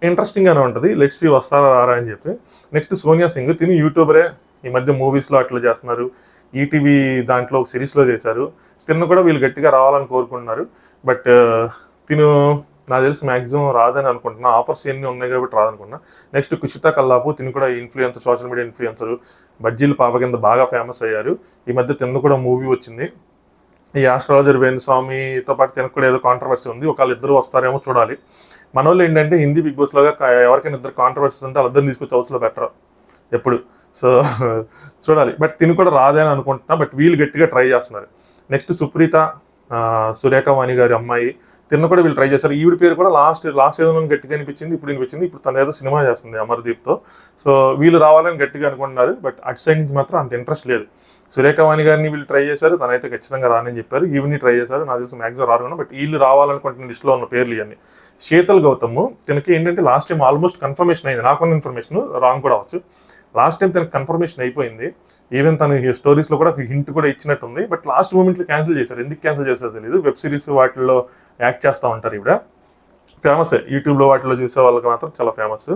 ఇంట్రెస్టింగ్గానే ఉంటుంది. లెట్స్ సీ వస్తారా రారా అని చెప్పి. నెక్స్ట్ సోనియా సింగ్, తిని యూట్యూబరే, ఈ మధ్య మూవీస్లో అట్లా చేస్తున్నారు. ఈటీవీ దాంట్లో ఒక సిరీస్లో చేశారు. తిను కూడా వీళ్ళు గట్టిగా రావాలని కోరుకుంటున్నారు. బట్ తిను నాకు తెలిసి మ్యాక్సిమం రాదని అనుకుంటున్నా. ఆఫర్స్ ఎన్ని ఉన్నాయి కాబట్టి రాదనుకున్నా. నెక్స్ట్ కుషితా కల్లాపు, తిను కూడా ఇన్ఫ్లుయెన్సర్, సోషల్ మీడియా ఇన్ఫ్లుయెన్సర్, బజ్జీల పాప కింద బాగా ఫేమస్ అయ్యారు. ఈ మధ్య తిను కూడా మూవీ వచ్చింది. ఈ ఆస్ట్రాలజర్ వేణుస్వామితో పాటు తినకు కూడా ఏదో కాంట్రవర్సీ ఉంది. ఒకవేళ ఇద్దరు వస్తారేమో చూడాలి. మన వాళ్ళు ఏంటంటే హిందీ బిగ్ బాస్ లాగా ఎవరికైనా ఇద్దరు కాంట్రవర్సీస్ ఉంటే వాళ్ళిద్దరిని తీసుకొచ్చి హౌస్లో బెటర్ ఎప్పుడు. సో చూడాలి. బట్ తిను కూడా రాదే అని అనుకుంటున్నా. బట్ వీళ్ళు గట్టిగా ట్రై చేస్తున్నారు. నెక్స్ట్ సుప్రీత, సురేఖ వాణి గారి అమ్మాయి, తిన్న కూడా వీళ్ళు ట్రై చేశారు. ఈవిడ పేరు కూడా లాస్ట్ సీజన్లో గట్టిగా అనిపించింది. ఇప్పుడు వినిపించింది. ఇప్పుడు తను ఏదో సినిమా చేస్తుంది అమర్దీప్తో. సో వీళ్ళు రావాలని గట్టిగా అనుకుంటున్నారు. బట్ అటు సైడ్ నుంచి మాత్రం అంత ఇంట్రెస్ట్ లేదు. సురేఖ వాణి గారిని వీళ్ళు ట్రై చేశారు. తనైతే ఖచ్చితంగా రానని చెప్పారు. ఈవిని ట్రై చేశారు. నాకు తెలిసి మ్యాక్సిమం రాను. బట్ వీళ్ళు రావాలనుకుంటున్న లిస్టులో ఉన్న పేర్లు ఇవన్నీ. శీతల్ గౌతమ్, తనకి ఏంటంటే లాస్ట్ టైం ఆల్మోస్ట్ కన్ఫర్మేషన్ అయింది. నాకున్న ఇన్ఫర్మేషన్ రాంగ్ కూడా అవచ్చు. లాస్ట్ టైం తనకు కన్ఫర్మేషన్ అయిపోయింది. ఈవెన్ తన స్టోరీస్లో కూడా హింట్ కూడా ఇచ్చినట్టుంది. బట్ లాస్ట్ మూమెంట్లో క్యాన్సిల్ చేశారు. ఎందుకు క్యాన్సిల్ చేశారో తెలియదు. వెబ్ సిరీస్ వాటిల్లో యాక్ట్ చేస్తూ ఉంటారు. ఈవిడ ఫేమసే, యూట్యూబ్లో వాటిలో చూసే వాళ్ళకి మాత్రం చాలా ఫేమస్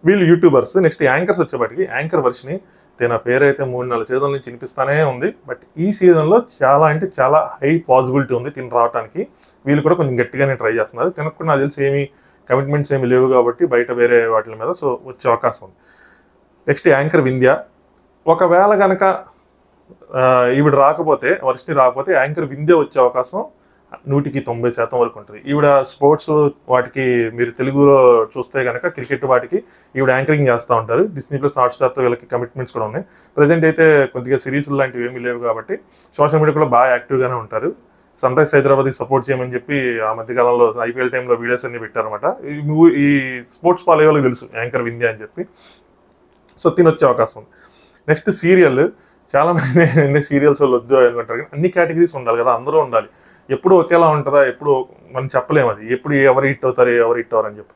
వీళ్ళు యూట్యూబర్స్. నెక్స్ట్ యాంకర్స్ వచ్చేపాటికి యాంకర్ వర్షిని, తన పేరు అయితే 3-4 సీజన్ల నుంచి వినిపిస్తానే ఉంది. బట్ ఈ సీజన్లో చాలా అంటే చాలా హై పాసిబిలిటీ ఉంది తిని రావడానికి. వీళ్ళు కూడా కొంచెం గట్టిగానే ట్రై చేస్తున్నారు. తినకు కూడా నాకు తెలిసి ఏమి కమిట్మెంట్స్ ఏమి లేవు కాబట్టి బయట వేరే వాటి మీద సో వచ్చే అవకాశం ఉంది. నెక్స్ట్ యాంకర్ వింధ్య, ఒకవేళ కనుక ఈవిడ రాకపోతే, వర్షిని రాకపోతే యాంకర్ వింధ్య వచ్చే అవకాశం 100% వరకు ఉంటుంది. ఈవిడ స్పోర్ట్స్ వాటికి మీరు తెలుగులో చూస్తే కనుక క్రికెట్ వాటికి ఈవిడ యాంకరింగ్ చేస్తూ ఉంటారు. డిస్నీ ప్లస్ హాట్స్టార్తో వీళ్ళకి కమిట్మెంట్స్ కూడా ఉన్నాయి. ప్రజెంట్ అయితే కొద్దిగా సిరీస్ లాంటివి ఏమీ లేవు కాబట్టి సోషల్ మీడియా కూడా బాగా యాక్టివ్గానే ఉంటారు. సన్ రైజ్ హైదరాబాద్కి సపోర్ట్ చేయమని చెప్పి ఆ మధ్యకాలంలో ఐపీఎల్ టైంలో వీడియోస్ అన్ని పెట్టారనమాట. ఈ స్పోర్ట్స్ ఫాలో అయ్యే వాళ్ళకి తెలుసు యాంకర్ వింధ్య అని చెప్పి. సో తినొచ్చే అవకాశం ఉంది. నెక్స్ట్ సీరియల్, చాలామంది సీరియల్స్ వాళ్ళు వద్దు అనుకుంటారు. కానీ అన్ని కేటగిరీస్ ఉండాలి కదా, అందరూ ఉండాలి. ఎప్పుడు ఒకేలా ఉంటుందా, ఎప్పుడు మనం చెప్పలేము. అది ఎప్పుడు ఎవరు హిట్ అవుతారు ఎవరు హిట్ అవ్వరు అని చెప్పి.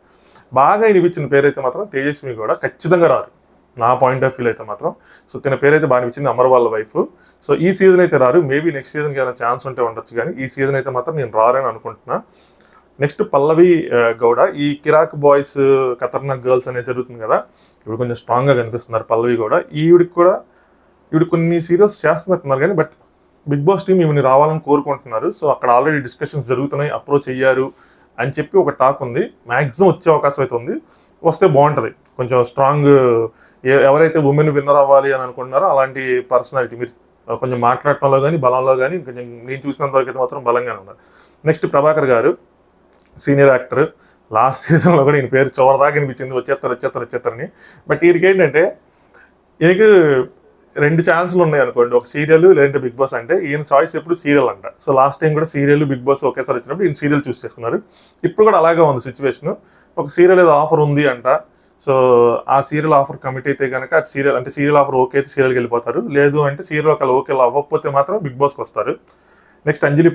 బాగా వినిపించిన పేరు అయితే మాత్రం తేజస్వి కూడా ఖచ్చితంగా రారు నా పాయింట్ ఆఫ్ వ్యూ అయితే మాత్రం. సో తన పేరు అయితే బాగా అనిపించింది, అమర్ వాళ్ళ వైఫ్. సో ఈ సీజన్ అయితే రారు. మేబీ నెక్స్ట్ సీజన్కి ఏదైనా ఛాన్స్ ఉంటే ఉండొచ్చు, కానీ ఈ సీజన్ అయితే మాత్రం నేను రారని అనుకుంటున్నా. నెక్స్ట్ పల్లవి గౌడ, ఈ కిరాక్ బాయ్స్ ఖతర్నాక్ గర్ల్స్ అనేది జరుగుతుంది కదా, ఇప్పుడు కొంచెం స్ట్రాంగ్గా కనిపిస్తున్నారు పల్లవి గౌడ. ఈవిడ కొన్ని సీరియల్స్ చేస్తున్నట్టున్నారు కానీ బట్ బిగ్ బాస్ టీం ఈమెని రావాలని కోరుకుంటున్నారు. సో అక్కడ ఆల్రెడీ డిస్కషన్స్ జరుగుతున్నాయి, అప్రోచ్ అయ్యారు అని చెప్పి ఒక టాక్ ఉంది. మ్యాక్సిమం వచ్చే అవకాశం అయితే ఉంది. వస్తే బాగుంటుంది. కొంచెం స్ట్రాంగ్, ఎవరైతే ఉమెన్ విన్నర్ అవ్వాలి అని అనుకుంటున్నారో అలాంటి పర్సనాలిటీ మీరు కొంచెం మాట్లాడటంలో కానీ బలంలో కానీ కొంచెం నేను చూసినంత వరకు అయితే మాత్రం బలంగానే ఉన్నారు. నెక్స్ట్ ప్రభాకర్ గారు, సీనియర్ యాక్టర్. లాస్ట్ సీజన్లో కూడా ఈయన పేరు చివరిదాకా అనిపించింది వచ్చేస్తారని. బట్ వీరికి ఏంటంటే ఈయనకి 2 ఛాన్సులు ఉన్నాయి అనుకోండి, ఒక సీరియల్ లేదంటే బిగ్ బాస్. అంటే ఈయన చాయిస్ ఎప్పుడు సీరియల్ అంట. సో లాస్ట్ టైం కూడా సీరియల్ బిగ్ బాస్ ఒకేసారి వచ్చినప్పుడు ఈయన సీరియల్ చూస్ చేసుకున్నారు. ఇప్పుడు కూడా అలాగే ఉంది సిచ్యువేషన్. ఒక సీరియల్ ఏదో ఆఫర్ ఉంది అంట. సో ఆ సీరియల్ ఆఫర్ కమిట్ అయితే కనుక అటు సీరియల్ ఆఫర్ ఓకే అయితే సీరియల్కి వెళ్ళిపోతారు. లేదు అంటే సీరియల్ ఒకవేళ ఓకే అవ్వకపోతే మాత్రం బిగ్ బాస్కి వస్తారు. నెక్స్ట్ అంజలి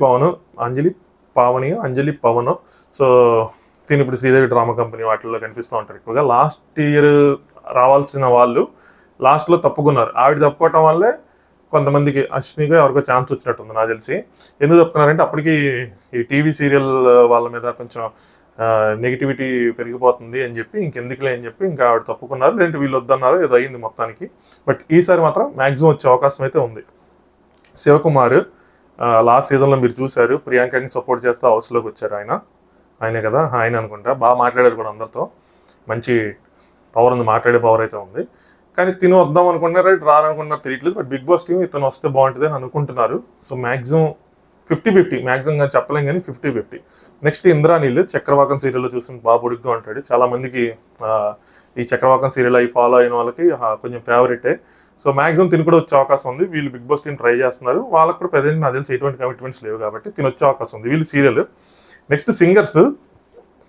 పవన్. సో దీని ఇప్పుడు శ్రీదేవి డ్రామా కంపెనీ వాటిల్లో కనిపిస్తూ ఉంటారు ఎక్కువగా. లాస్ట్ ఇయర్ రావాల్సిన వాళ్ళు లాస్ట్లో తప్పుకున్నారు. ఆవిడ తప్పుకోవటం వల్లే కొంతమందికి అశ్వినిగా ఎవరికో ఛాన్స్ వచ్చినట్టుంది నాకు తెలిసి. ఎందుకు తప్పుకున్నారంటే అప్పటికి ఈ టీవీ సీరియల్ వాళ్ళ మీద కొంచెం నెగిటివిటీ పెరిగిపోతుంది అని చెప్పి ఇంకెందుకులే అని చెప్పి ఇంకా ఆవిడ తప్పుకున్నారు, లేదంటే వీళ్ళు వద్దన్నారు, ఏదో అయింది మొత్తానికి. బట్ ఈసారి మాత్రం మ్యాక్సిమం వచ్చే అవకాశం అయితే ఉంది. శివకుమార్ లాస్ట్ సీజన్లో మీరు చూశారు, ప్రియాంకని సపోర్ట్ చేస్తూ హౌస్లోకి వచ్చారు. ఆయనే కదా, ఆయన అనుకుంటా. బాగా మాట్లాడారు కూడా అందరితో, మంచి పవర్ ఉంది, మాట్లాడే పవర్ అయితే ఉంది. కానీ తిను వద్దాం అనుకున్నారు, రారనుకున్నారు తెలియట్లేదు. బట్ బిగ్ బాస్ టీం ఇతను వస్తే బాగుంటుంది అని అనుకుంటున్నారు. సో మ్యాక్సిమం 50-50, మ్యాక్సిమం చెప్పలేం కానీ 50-50. నెక్స్ట్ ఇంద్రానీళ్ళు చక్రవాకం సీరియల్లో చూసిన బాగా పొడుగ్గా ఉంటాడు. చాలామందికి ఈ చక్రవాకం సీరియల్ అవి ఫాలో అయిన వాళ్ళకి కొంచెం ఫేవరెటే. సో మ్యాక్సిమం తిని కూడా వచ్చే అవకాశం ఉంది. వీళ్ళు బిగ్ బాస్ టీం ట్రై చేస్తున్నారు. వాళ్ళకి కూడా ప్రజెంట్ నాకు తెలిసి ఎటువంటి కమిట్మెంట్స్ లేవు కాబట్టి తిని వచ్చే అవకాశం ఉంది వీళ్ళు సీరియల్. నెక్స్ట్ సింగర్స్,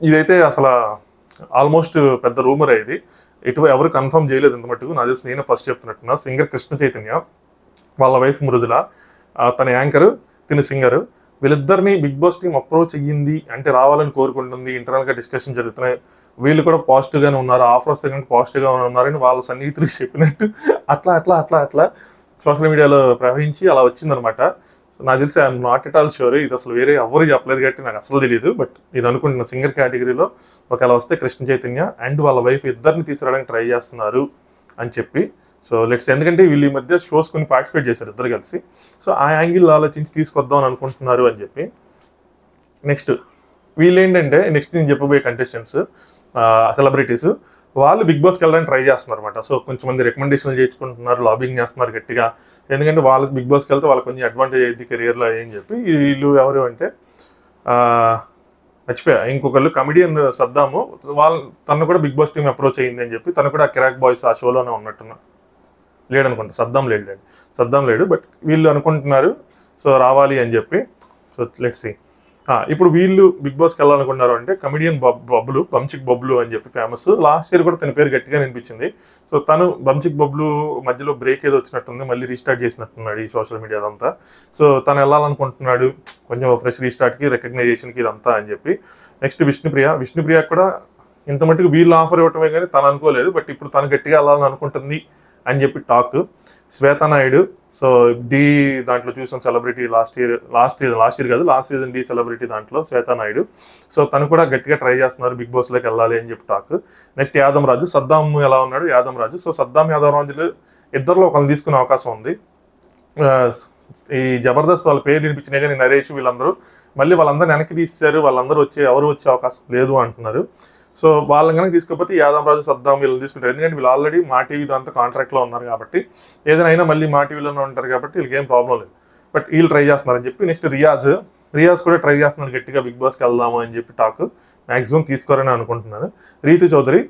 ఇదైతే అసలు ఆల్మోస్ట్ పెద్ద రూమర్ ఇది. ఎవరు కన్ఫర్మ్ చేయలేదు ఇంత మట్టుకు. నాకు తెలిసి నేనే ఫస్ట్ చెప్తున్నట్టున్నా. సింగర్ కృష్ణ చైతన్య, వాళ్ళ వైఫ్ మృదుల, తన యాంకర్, తిని సింగర్, వీళ్ళిద్దరిని బిగ్ బాస్ టీం అప్రోచ్ అయ్యింది అంటే రావాలని కోరుకుంటుంది. ఇంటర్నల్గా డిస్కషన్ జరుగుతున్నాయి. వీళ్ళు కూడా పాజిటివ్గానే ఉన్నారు, ఆఫర్ వస్తే కనుక పాజిటివ్గా ఉన్నారని వాళ్ళ సన్నిహితులకు చెప్పినట్టు అట్లా సోషల్ మీడియాలో ప్రవహించి అలా వచ్చిందనమాట. సో నాకు తెలిసి I'm not at all sure, ఇది అసలు వేరే ఎవరు చెప్పలేదు కాబట్టి నాకు అసలు తెలియదు. బట్ నేను అనుకుంటున్న సింగర్ కేటగిరీలో ఒకవేళ వస్తే కృష్ణ చైతన్య అండ్ వాళ్ళ వైఫ్ ఇద్దరిని తీసుకురావడానికి ట్రై చేస్తున్నారు అని చెప్పి. సో లెట్స్, ఎందుకంటే వీళ్ళు ఈ మధ్య షోస్ కొన్ని పార్టిసిపేట్ చేశారు ఇద్దరు కలిసి. సో ఆ యాంగిల్ ఆలోచించి తీసుకొద్దాం అని అనుకుంటున్నారు అని చెప్పి. నెక్స్ట్ వీళ్ళు ఏంటంటే, నెక్స్ట్ నేను చెప్పబోయే కంటెస్టెంట్స్ సెలబ్రిటీస్, వాళ్ళు బిగ్ బాస్కి వెళ్ళడానికి ట్రై చేస్తున్నారు అనమాట. సో కొంచెం మంది రికమెండేషన్లు చేయించుకుంటున్నారు, లాబింగ్ చేస్తున్నారు గట్టిగా. ఎందుకంటే వాళ్ళకి బిగ్ బాస్కి వెళ్తే వాళ్ళకి కొంచెం అడ్వాంటేజ్ అయ్యింది కెరియర్లో అని చెప్పి. వీళ్ళు ఎవరు అంటే మర్చిపోయా, ఇంకొకళ్ళు కమెడియన్ సద్దాము, తను కూడా బిగ్ బాస్ టీం అప్రోచ్ అయ్యింది అని చెప్పి. తను కూడా కిరాక్ బాయ్స్ ఆ షోలోనే ఉన్నట్టున్నా, లేడనుకుంటా, సద్దాం లేడు. బట్ వీళ్ళు అనుకుంటున్నారు సో రావాలి అని చెప్పి. So let's see. ఇప్పుడు వీళ్ళు బిగ్ బాస్కి వెళ్ళాలనుకున్నారు అంటే కమెడియన్ బబ్లు, బంచిక్ బబ్లు అని చెప్పి ఫేమస్. లాస్ట్ ఇయర్ కూడా తన పేరు గట్టిగా అనిపించింది. సో తను బంచిక్ బబ్లు మధ్యలో బ్రేక్ ఏదో వచ్చినట్టుంది, మళ్ళీ రీస్టార్ట్ చేసినట్టున్నాడు ఈ సోషల్ మీడియా అదంతా. సో తను వెళ్ళాలనుకుంటున్నాడు కొంచెం ఫ్రెష్ రీస్టార్ట్కి, రికగ్నైజేషన్కి ఇదంతా అని చెప్పి. నెక్స్ట్ విష్ణుప్రియ కూడా ఇంత మట్టుకు వీళ్ళు ఆఫర్ ఇవ్వటమే కానీ తను అనుకోలేదు. బట్ ఇప్పుడు తను గట్టిగా వెళ్ళాలని అనుకుంటుంది అని చెప్పి talk. Shweta Naidu, so the దాంట్లో చూసిన celebrity last season the celebrity దాంట్లో శ్వేతా నాయుడు. సో తను కూడా గట్టిగా ట్రై చేస్తున్నారు బిగ్ బాస్లోకి వెళ్ళాలి అని చెప్పి టాక్. నెక్స్ట్ యాదమ్ రాజు, సద్దాం ఎలా ఉన్నాడు యాదమ్ రాజు. సో సద్దాం యాదవ్ రాజులు ఇద్దరిలో ఒకరిని తీసుకునే అవకాశం ఉంది. ఈ జబర్దస్త్ వాళ్ళ పేరు వినిపించినాయి కానీ నరేష్ వీళ్ళందరూ మళ్ళీ వాళ్ళందరూ వెనక్కి తీసేశారు. వాళ్ళందరూ ఎవరు వచ్చే అవకాశం లేదు అంటున్నారు. సో వాళ్ళని కనుక తీసుకోకపోతే యాదవ్ రాజు, సద్దాం వీళ్ళని తీసుకుంటారు. ఎందుకంటే వీళ్ళు ఆల్రెడీ మా టీవీ దాంతో కాంట్రాక్ట్లో ఉన్నారు కాబట్టి, ఏదైనా మళ్ళీ మా టీవీలోనే ఉంటారు కాబట్టి వీళ్ళకి ఏం ప్రాబ్లం లేదు. బట్ వీళ్ళు ట్రై చేస్తున్నారని చెప్పి. నెక్స్ట్ రియాజ్ కూడా ట్రై చేస్తున్నారు గట్టిగా బిగ్ బాస్కి వెళ్దాము అని చెప్పి టాక్. మ్యాక్సిమం తీసుకోరని అనుకుంటున్నాను. రీతు చౌదరి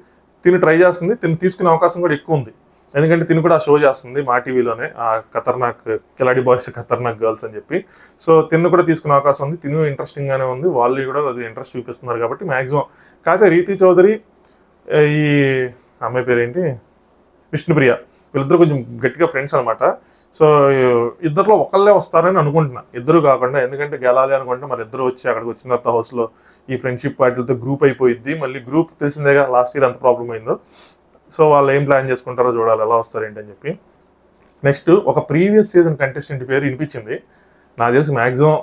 తిను ట్రై చేస్తుంది, తిను తీసుకునే అవకాశం కూడా ఎక్కువ ఉంది. ఎందుకంటే తిను కూడా ఆ షో చేస్తుంది మా టీవీలోనే, ఆ ఖతర్నాక్ కిలాడి బాయ్స్ ఖతర్నాక్ గర్ల్స్ అని చెప్పి. సో తిను కూడా తీసుకునే అవకాశం ఉంది. తిను ఇంట్రెస్టింగ్గానే ఉంది, వాళ్ళు కూడా అది ఇంట్రెస్ట్ చూపిస్తున్నారు కాబట్టి మ్యాక్సిమం. కాకపోతే రీతి చౌదరి, ఈ అమ్మాయి పేరేంటి, విష్ణుప్రియ, వీళ్ళిద్దరు కొంచెం గట్టిగా ఫ్రెండ్స్ అనమాట. సో ఇద్దరిలో ఒకళ్ళే వస్తారని అనుకుంటున్నా, ఇద్దరు కాకుండా. ఎందుకంటే గెలాలి అనుకుంటే మరి ఇద్దరు వచ్చి అక్కడికి వచ్చిన తర్వాత హౌస్లో ఈ ఫ్రెండ్షిప్ పార్టీలతో గ్రూప్ అయిపోయిద్ది. మళ్ళీ గ్రూప్ తెలిసిందేగా లాస్ట్ ఇయర్ అంత ప్రాబ్లం అయిందో. సో వాళ్ళు ఏం ప్లాన్ చేసుకుంటారో చూడాలి, ఎలా వస్తారు ఏంటని చెప్పి. నెక్స్ట్ ఒక ప్రీవియస్ సీజన్ కంటెస్టెంట్ పేరు వినిపించింది, నాకు తెలిసి మ్యాక్సిమం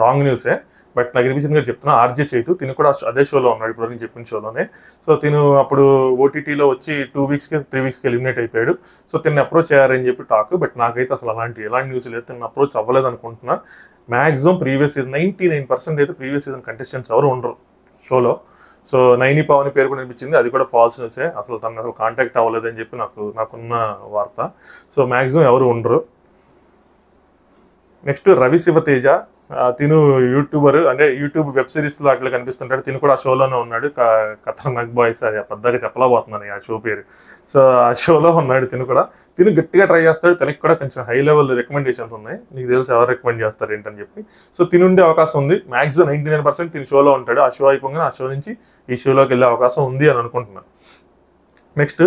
రాంగ్ న్యూసే, బట్ నాకు వినిపించింది కూడా చెప్తున్నా. ఆర్జే చైతు, తిను కూడా అదే షోలో ఉన్నాడు ఇప్పుడు నేను చెప్పిన షోలోనే. సో తిను అప్పుడు ఓటీటీలో వచ్చి 2 వీక్స్కి 3 వీక్స్కి ఎలిమినేట్ అయిపోయాడు. సో తిన్ని అప్రోచ్ అయ్యారని చెప్పి టాక్. బట్ నాకైతే అసలు ఎలాంటి న్యూస్ లేదు, తిన్న అప్రోచ్ అవ్వలేదు అనుకుంటున్నా. మ్యాక్సిమం ప్రీవియస్ సీజన్ 99% అయితే ప్రీవియస్ సీజన్ కంటెస్టెంట్స్ ఎవరు ఉండరు షోలో. సో నైని పవన్ పేరు కూడా అనిపించింది, అది కూడా ఫాల్స్ న్యూసే. తను అసలు కాంటాక్ట్ అవ్వలేదని చెప్పి నాకున్న వార్త. సో మ్యాక్సిమం ఎవరు ఉండరు. నెక్స్ట్ రవి శివతేజ, తిను యూట్యూబర్, అంటే యూట్యూబ్ వెబ్ సిరీస్లో అట్లా కనిపిస్తుంటాడు. తిను కూడా ఆ షోలోనే ఉన్నాడు, ఖతర్నాక్ బాయ్స్, అది పెద్దగా చెప్పలేకపోతున్నాను ఆ షో పేరు. సో ఆ షోలో ఉన్నాడు తిను గట్టిగా ట్రై చేస్తాడు. తనకి కూడా కొంచెం హై లెవెల్ రికమెండేషన్స్ ఉన్నాయి, నీకు తెలుసు ఎవరు రికమెండ్ చేస్తారు ఏంటని చెప్పి. సో తినుండే అవకాశం ఉంది. మ్యాక్సిమం 99% తిను షోలో ఉంటాడు. ఆ షో అయిపోగానే ఆ షో నుంచి ఈ షోలోకి వెళ్ళే అవకాశం ఉంది అని అనుకుంటున్నాను. నెక్స్ట్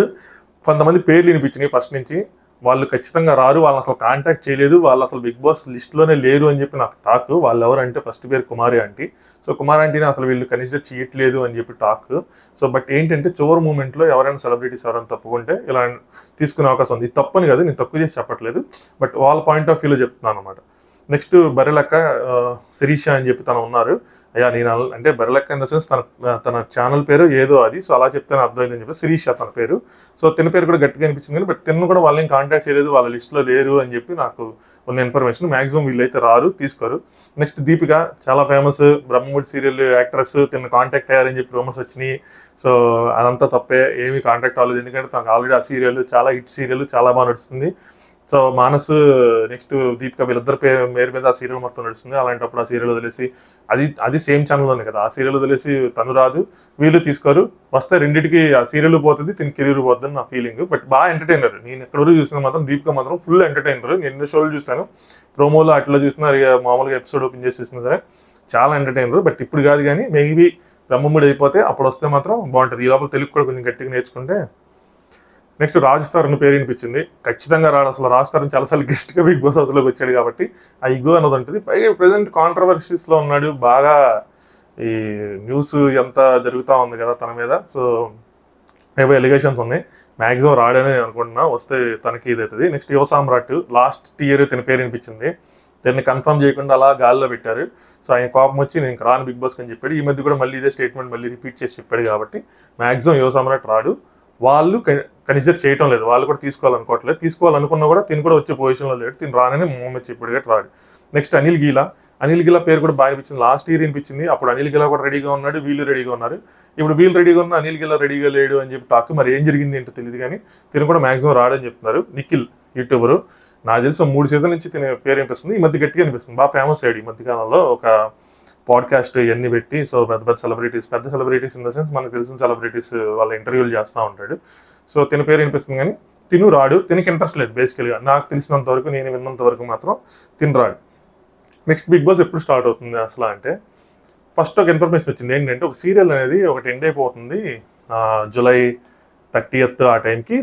కొంతమంది పేర్లు వినిపించినాయి ఫస్ట్ నుంచి, వాళ్ళు ఖచ్చితంగా రారు, వాళ్ళని అసలు కాంటాక్ట్ చేయలేదు, వాళ్ళు అసలు బిగ్ బాస్ లిస్ట్లోనే లేరు అని చెప్పి నాకు టాక్. వాళ్ళు ఎవరంటే ఫస్ట్ పేరు కుమారి ఆంటీ. సో కుమారి ఆంటీని అసలు వీళ్ళు కన్సిడర్ చేయట్లేదు అని చెప్పి టాక్. సో బట్ ఏంటంటే చివరి మూమెంట్లో ఎవరైనా సెలబ్రిటీస్ ఎవరైనా తప్పుకుంటే ఇలా తీసుకునే అవకాశం ఉంది. ఇది తప్పని కాదు, నేను తక్కువ చేసి చెప్పట్లేదు, బట్ వాళ్ళ పాయింట్ ఆఫ్ వ్యూలో చెప్తున్నాను అనమాట. నెక్స్ట్ బర్రెలక్క శిరీష అని చెప్పి తను ఉన్నారు. అయ్యా నేను అంటే బర్రెలక్క ఇన్ ద సెన్స్ తన ఛానల్ పేరు ఏదో అది, సో అలా చెప్తాను అర్థమైందని చెప్పి శిరీష తన పేరు. సో తిన పేరు కూడా గట్టిగా అనిపించింది కానీ బట్ తిన్ను కూడా వాళ్ళని కాంటాక్ట్ చేయలేదు, వాళ్ళ లిస్ట్లో లేరు అని చెప్పి నాకు ఉన్న ఇన్ఫర్మేషన్. మ్యాక్సిమం వీళ్ళైతే రారు, తీసుకోరు. నెక్స్ట్ దీపిక చాలా ఫేమస్ బ్రహ్మముడి సీరియల్ యాక్ట్రెస్, తిన్న కాంటాక్ట్ అయ్యారని చెప్పి రూమర్స్ వచ్చినాయి. సో అదంతా తప్పే, ఏమీ కాంటాక్ట్ అవ్వలేదు. ఎందుకంటే తనకు ఆల్రెడీ ఆ సీరియల్ చాలా హిట్ సీరియల్, చాలా బాగా నడుస్తుంది. సో మానస్ నెక్స్ట్ దీపిక వీళ్ళిద్దరు పేరు మీద ఆ సీరియల్ మొత్తం నడుస్తుంది. అలాంటప్పుడు ఆ సీరియల్ వదిలేసి అది సేమ్ ఛానల్లోనే కదా, ఆ సీరియల్ వదిలేసి తను రాదు, వీళ్ళు తీసుకోరు. వస్తే రెండింటికి ఆ సీరియల్ పోతుంది, తిని కెరీర్ పోతుంది నా ఫీలింగ్. బట్ బాగా ఎంటర్టైనర్. నేను ఎక్కడో చూసిన మాత్రం దీపిక మాత్రం ఫుల్ ఎంటర్టైనర్. నేను ఎన్నో షోలు చూసాను, ప్రోమోలో అట్లా చూసినా, మామూలుగా ఎపిసోడ్ ఓపెన్ చేసి చూసినా సరే చాలా ఎంటర్టైనర్. బట్ ఇప్పుడు కాదు కానీ మేబీ బ్రహ్మముడి అయిపోతే అప్పుడు వస్తే మాత్రం బాగుంటుంది. ఈ లోపల తెలుగు కూడా కొంచెం గట్టిగా నేర్చుకుంటే. నెక్స్ట్ రాజ్ తరుణ్ పేరు వినిపించింది. ఖచ్చితంగా రాడు. అసలు రాజ్ తరుణ్ చాలాసార్లు గెస్ట్గా బిగ్ బాస్ హౌస్లోకి వచ్చాడు కాబట్టి ఆ ఇగో అన్నది ఉంటుంది. పైగా ప్రజెంట్ కాంట్రవర్సీస్లో ఉన్నాడు బాగా. ఈ న్యూస్ ఎంత జరుగుతూ ఉంది కదా తన మీద, సో ఏవో ఎలిగేషన్స్ ఉన్నాయి. మ్యాక్సిమం రాడని నేను అనుకుంటున్నా, వస్తే తనకి ఇది అవుతుంది. నెక్స్ట్ యువ సామ్రాట్ లాస్ట్ ఇయర్ తన పేరు వినిపించింది. దాన్ని కన్ఫర్మ్ చేయకుండా అలా గాల్లో పెట్టారు. సో ఆయన కోపం వచ్చి నేను రాను బిగ్ బాస్కి అని చెప్పాడు. ఈ మధ్య కూడా మళ్ళీ ఇదే స్టేట్మెంట్ మళ్ళీ రిపీట్ చేసి చెప్పాడు కాబట్టి మ్యాక్సిమం యువ సామ్రాట్ రాడు. వాళ్ళు కన్సిడర్ చేయటం లేదు, వాళ్ళు కూడా తీసుకోవాలనుకోవట్లేదు. తీసుకోవాలనుకున్నా కూడా తిని కూడా వచ్చే పొజిషన్లో లేడు. తిని రానని మొహమ్మద్ చెప్పాడు కాబట్టి రాడు. నెక్స్ట్ అనిల్ గీలా పేరు కూడా బాగా అనిపించింది. లాస్ట్ ఇయర్ వినిపించింది. అప్పుడు అనిల్ గీలా కూడా రెడీగా ఉన్నాడు, వీళ్ళు రెడీగా ఉన్నారు. ఇప్పుడు వీళ్ళు రెడీగా ఉన్న అనిల్ గీలా రెడీగా లేడు అని చెప్పి టాక్. మరి ఏం జరిగింది ఏంటో తెలియదు కానీ తిని కూడా మ్యాక్సిమం రాడని చెప్తున్నారు. నిఖిల్ యూట్యూబరు, నాకు తెలిసి 3 సీజన్ నుంచి తినే పేరు అనిపిస్తుంది. ఈ మధ్య గట్టిగా అనిపిస్తుంది, బాగా ఫేమస్ అయ్యాడు ఈ మధ్యకాలంలో. ఒక పాడ్కాస్ట్ ఇవన్నీ పెట్టి, సో పెద్ద సెలబ్రిటీస్ ఇన్ ద సెన్స్ మనకు తెలిసిన సెలబ్రిటీస్ వాళ్ళ ఇంటర్వ్యూలు చేస్తూ ఉంటాడు. సో తిన పేరు వినిపిస్తుంది కానీ తిను రాడు. తినకి ఇంట్రెస్ట్ లేదు బేసికల్గా, నాకు తెలిసినంత వరకు, నేను విన్నంత వరకు మాత్రం తిని రాడు. నెక్స్ట్ బిగ్ బాస్ ఎప్పుడు స్టార్ట్ అవుతుంది అసలు అంటే, ఫస్ట్ ఒక ఇన్ఫర్మేషన్ వచ్చింది ఏంటంటే ఒక సీరియల్ అనేది ఒకటి ఎండ్ అయిపోతుంది జూలై 30th ఆ టైంకి.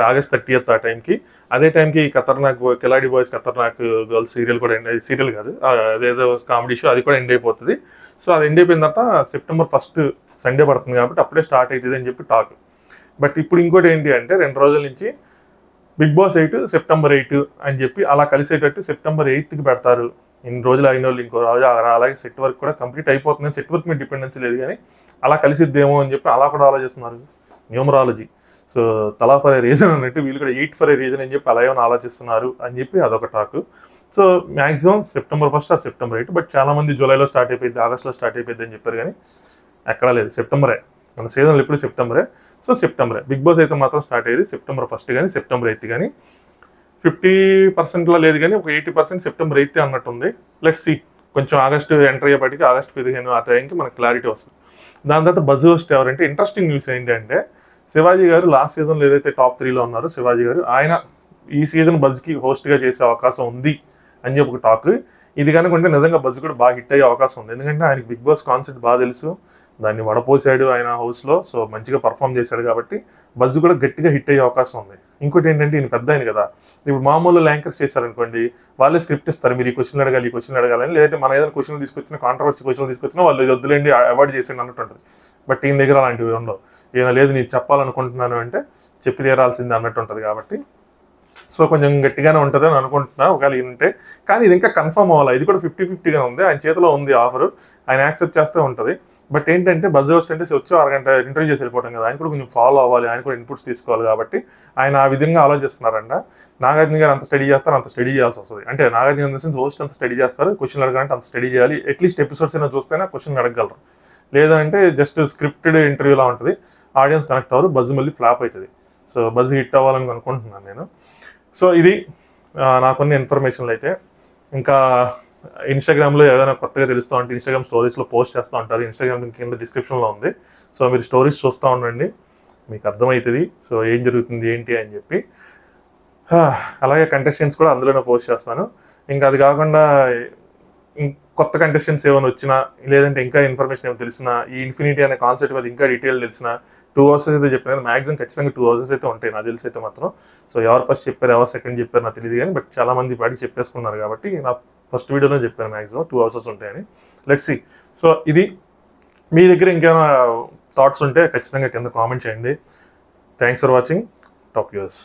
ఆగస్ట్ 30th ఆ టైంకి. అదే టైంకి ఖతర్నాక్ కిలాడి బాయ్స్ ఖతర్నాక్ గర్ల్స్ సీరియల్ కూడా సీరియల్ కాదు, అదేదో కామెడీ షో, అది కూడా ఎండ్ అయిపోతుంది. సో అది ఎండ్ అయిపోయిన తర్వాత September 1st సండే పడుతుంది కాబట్టి అప్పుడే స్టార్ట్ అవుతుంది అని చెప్పి టాక్. బట్ ఇప్పుడు ఇంకోటి ఏంటి అంటే 2 రోజుల నుంచి బిగ్ బాస్ 8 September 8 అని చెప్పి అలా కలిసేటట్టు September 8కి పెడతారు. ఇన్ని రోజులు అయిన వాళ్ళు ఇంకో రోజు అలాగే సెట్ వర్క్ కూడా కంప్లీట్ అయిపోతుంది. సెట్ వర్క్ మీద డిపెండెన్సీ లేదు కానీ అలా కలిసిద్దేమో అని చెప్పి అలా కూడా ఆలోచిస్తున్నారు. న్యూమరాలజీ, సో తలా ఫర్ ఏ రీజన్ అన్నట్టు వీళ్ళు కూడా 8 ఫర్ ఏ రీజన్ అని చెప్పి అలా ఏమైనా ఆలోచిస్తున్నారు అని చెప్పి అదొక talk. So maximum September 1st or September 8. But చాలామంది జూలైలో స్టార్ట్ అయిపోయింది, ఆగస్ట్లో స్టార్ట్ అయిపోయింది అని చెప్పారు కానీ ఎక్కడా లేదు, సెప్టెంబరే. మన సీజన్లో ఎప్పుడు సెప్టెంబరే. సో సెప్టెంబరే. బిగ్ బాస్ అయితే మాత్రం స్టార్ట్ అయ్యేది September 1st కానీ September 8 కానీ. 50%లో లేదు కానీ ఒక 80% September 8 అన్నట్టుంది. Let's see. కొంచెం ఆగస్టు ఎంటర్ అయ్యేపటికి August 15 ఆ టైంకి మనకు క్లారిటీ వస్తుంది. దాని తర్వాత బజ్ హోస్ట్ ఎవరంటే, ఇంట్రెస్టింగ్ న్యూస్ ఏంటంటే శివాజీ గారు లాస్ట్ సీజన్లో ఏదైతే టాప్ 3లో ఉన్నారో శివాజీ గారు, ఆయన ఈ సీజన్ బజ్కి హోస్ట్గా చేసే అవకాశం ఉంది అని చెప్పి ఒక టాక్. ఇది కనుకుంటే నిజంగా బజ్ కూడా బాగా హిట్ అయ్యే అవకాశం ఉంది. ఎందుకంటే ఆయనకి బిగ్ బాస్ కాన్సెప్ట్ బాగా తెలుసు, దాన్ని వడపోసాడు ఆయన హౌస్లో. సో మంచిగా పర్ఫామ్ చేశాడు కాబట్టి బజ్ కూడా గట్టిగా హిట్ అయ్యే అవకాశం ఉంది. ఇంకోటి ఏంటంటే ఈయన పెద్ద ఆయన కదా, ఇప్పుడు మామూలు యాంకర్స్ చేశారనుకోండి, వాళ్ళే స్క్రిప్ట్ ఇస్తారు, మీరు ఈ క్వశ్చన్లు అడగాలి, ఈ క్వశ్చన్లు అడగాలని. లేదంటే మన ఏదైనా క్వశ్చన్లు తీసుకొచ్చిన, కాంట్రవర్సీ క్వశ్చన్లు తీసుకొచ్చినా వాళ్ళు వద్దులేండి అవాయిడ్ చేసేయండి అన్నట్టు ఉంటుంది. బట్ ఈయన దగ్గర అలాంటివి ఉండవు. ఈయన లేదు నేను చెప్పాలనుకుంటున్నాను అంటే చెప్పి తీరాల్సింది అన్నట్టు ఉంటుంది కాబట్టి సో కొంచెం గట్టిగానే ఉంటుంది అని అనుకుంటున్నా ఒకవేళ ఉంటే. కానీ ఇది ఇంకా కన్ఫర్మ్ అవ్వాలి, ఇది కూడా 50-50గా ఉంది. ఆయన చేతిలో ఉంది ఆఫర్, ఆయన యాక్సెప్ట్ చేస్తే ఉంటుంది. బట్ ఏంటంటే బజ్ హోస్ట్ అంటే వచ్చి 1 గంట ఇంటర్వ్యూ చేసి వెళ్ళిపోవడం కదా, ఆయన కూడా కొంచెం ఫాలో అవ్వాలి, ఆయన కూడా ఇన్పుట్స్ తీసుకోవాలి కాబట్టి ఆయన ఆ విధంగా ఆలోచిస్తున్నారంట. నాగార్జున గారు అంత స్టడీ చేస్తారు, అంత స్టడీ చేయాల్సి వస్తుంది. అంటే Nagarjuna in the sense host అంత స్టడీ చేస్తారు, క్వశ్చన్ అడగాలంటే అంత స్టడీ చేయాలి. అట్లీస్ట్ ఎపిసోడ్స్ అయినా చూస్తేనే క్వశ్చన్ అడగగలరు. లేదంటే జస్ట్ స్క్రిప్టెడ్ ఇంటర్వ్యూలా ఉంటుంది, ఆడియన్స్ కనెక్ట్ అవ్వరు, బజ్ మళ్ళీ ఫ్లాప్ అవుతుంది. సో బజ్ హిట్ అవ్వాలని అనుకుంటున్నాను నేను. సో ఇది నాకున్న ఇన్ఫర్మేషన్లు అయితే. ఇంకా ఇన్స్టాగ్రామ్లో ఏదైనా కొత్తగా తెలుస్తూ ఉంటే ఇన్స్టాగ్రామ్ స్టోరీస్లో పోస్ట్ చేస్తూ ఉంటారు. ఇన్స్టాగ్రామ్ కింద డిస్క్రిప్షన్లో ఉంది. సో మీరు స్టోరీస్ చూస్తూ ఉండండి, మీకు అర్థమవుతుంది సో ఏం జరుగుతుంది ఏంటి అని చెప్పి. అలాగే కంటెస్టెంట్స్ కూడా అందులోనే పోస్ట్ చేస్తాను. ఇంకా అది కాకుండా కొత్త కంటెస్టెంట్స్ ఏమైనా వచ్చినా, లేదంటే ఇంకా ఇన్ఫర్మేషన్ ఏమైనా తెలిసినా, ఈ ఇన్ఫినిటీ అనే కాన్సెప్ట్ మీద ఇంకా డీటెయిల్ తెలిసినా, 2 hours అయితే చెప్పిన మ్యాక్సిమం ఖచ్చితంగా 2 hours అయితే ఉంటాయి నాకు తెలిసి అయితే మాత్రం. సో ఎవరు ఫస్ట్ చెప్పారు, ఎవరు సెకండ్ చెప్పారు నాకు తెలియదు కానీ, బట్ చాలా మంది పాటికి చెప్పేసుకున్నారు కాబట్టి నా ఫస్ట్ వీడియోలో చెప్పాను మ్యాక్సిమం 2 hours ఉంటాయని. Let's see. సో ఇది మీ దగ్గర ఇంకేమైనా థాట్స్ ఉంటే ఖచ్చితంగా కింద కామెంట్ చేయండి. Thanks for watching. Top use.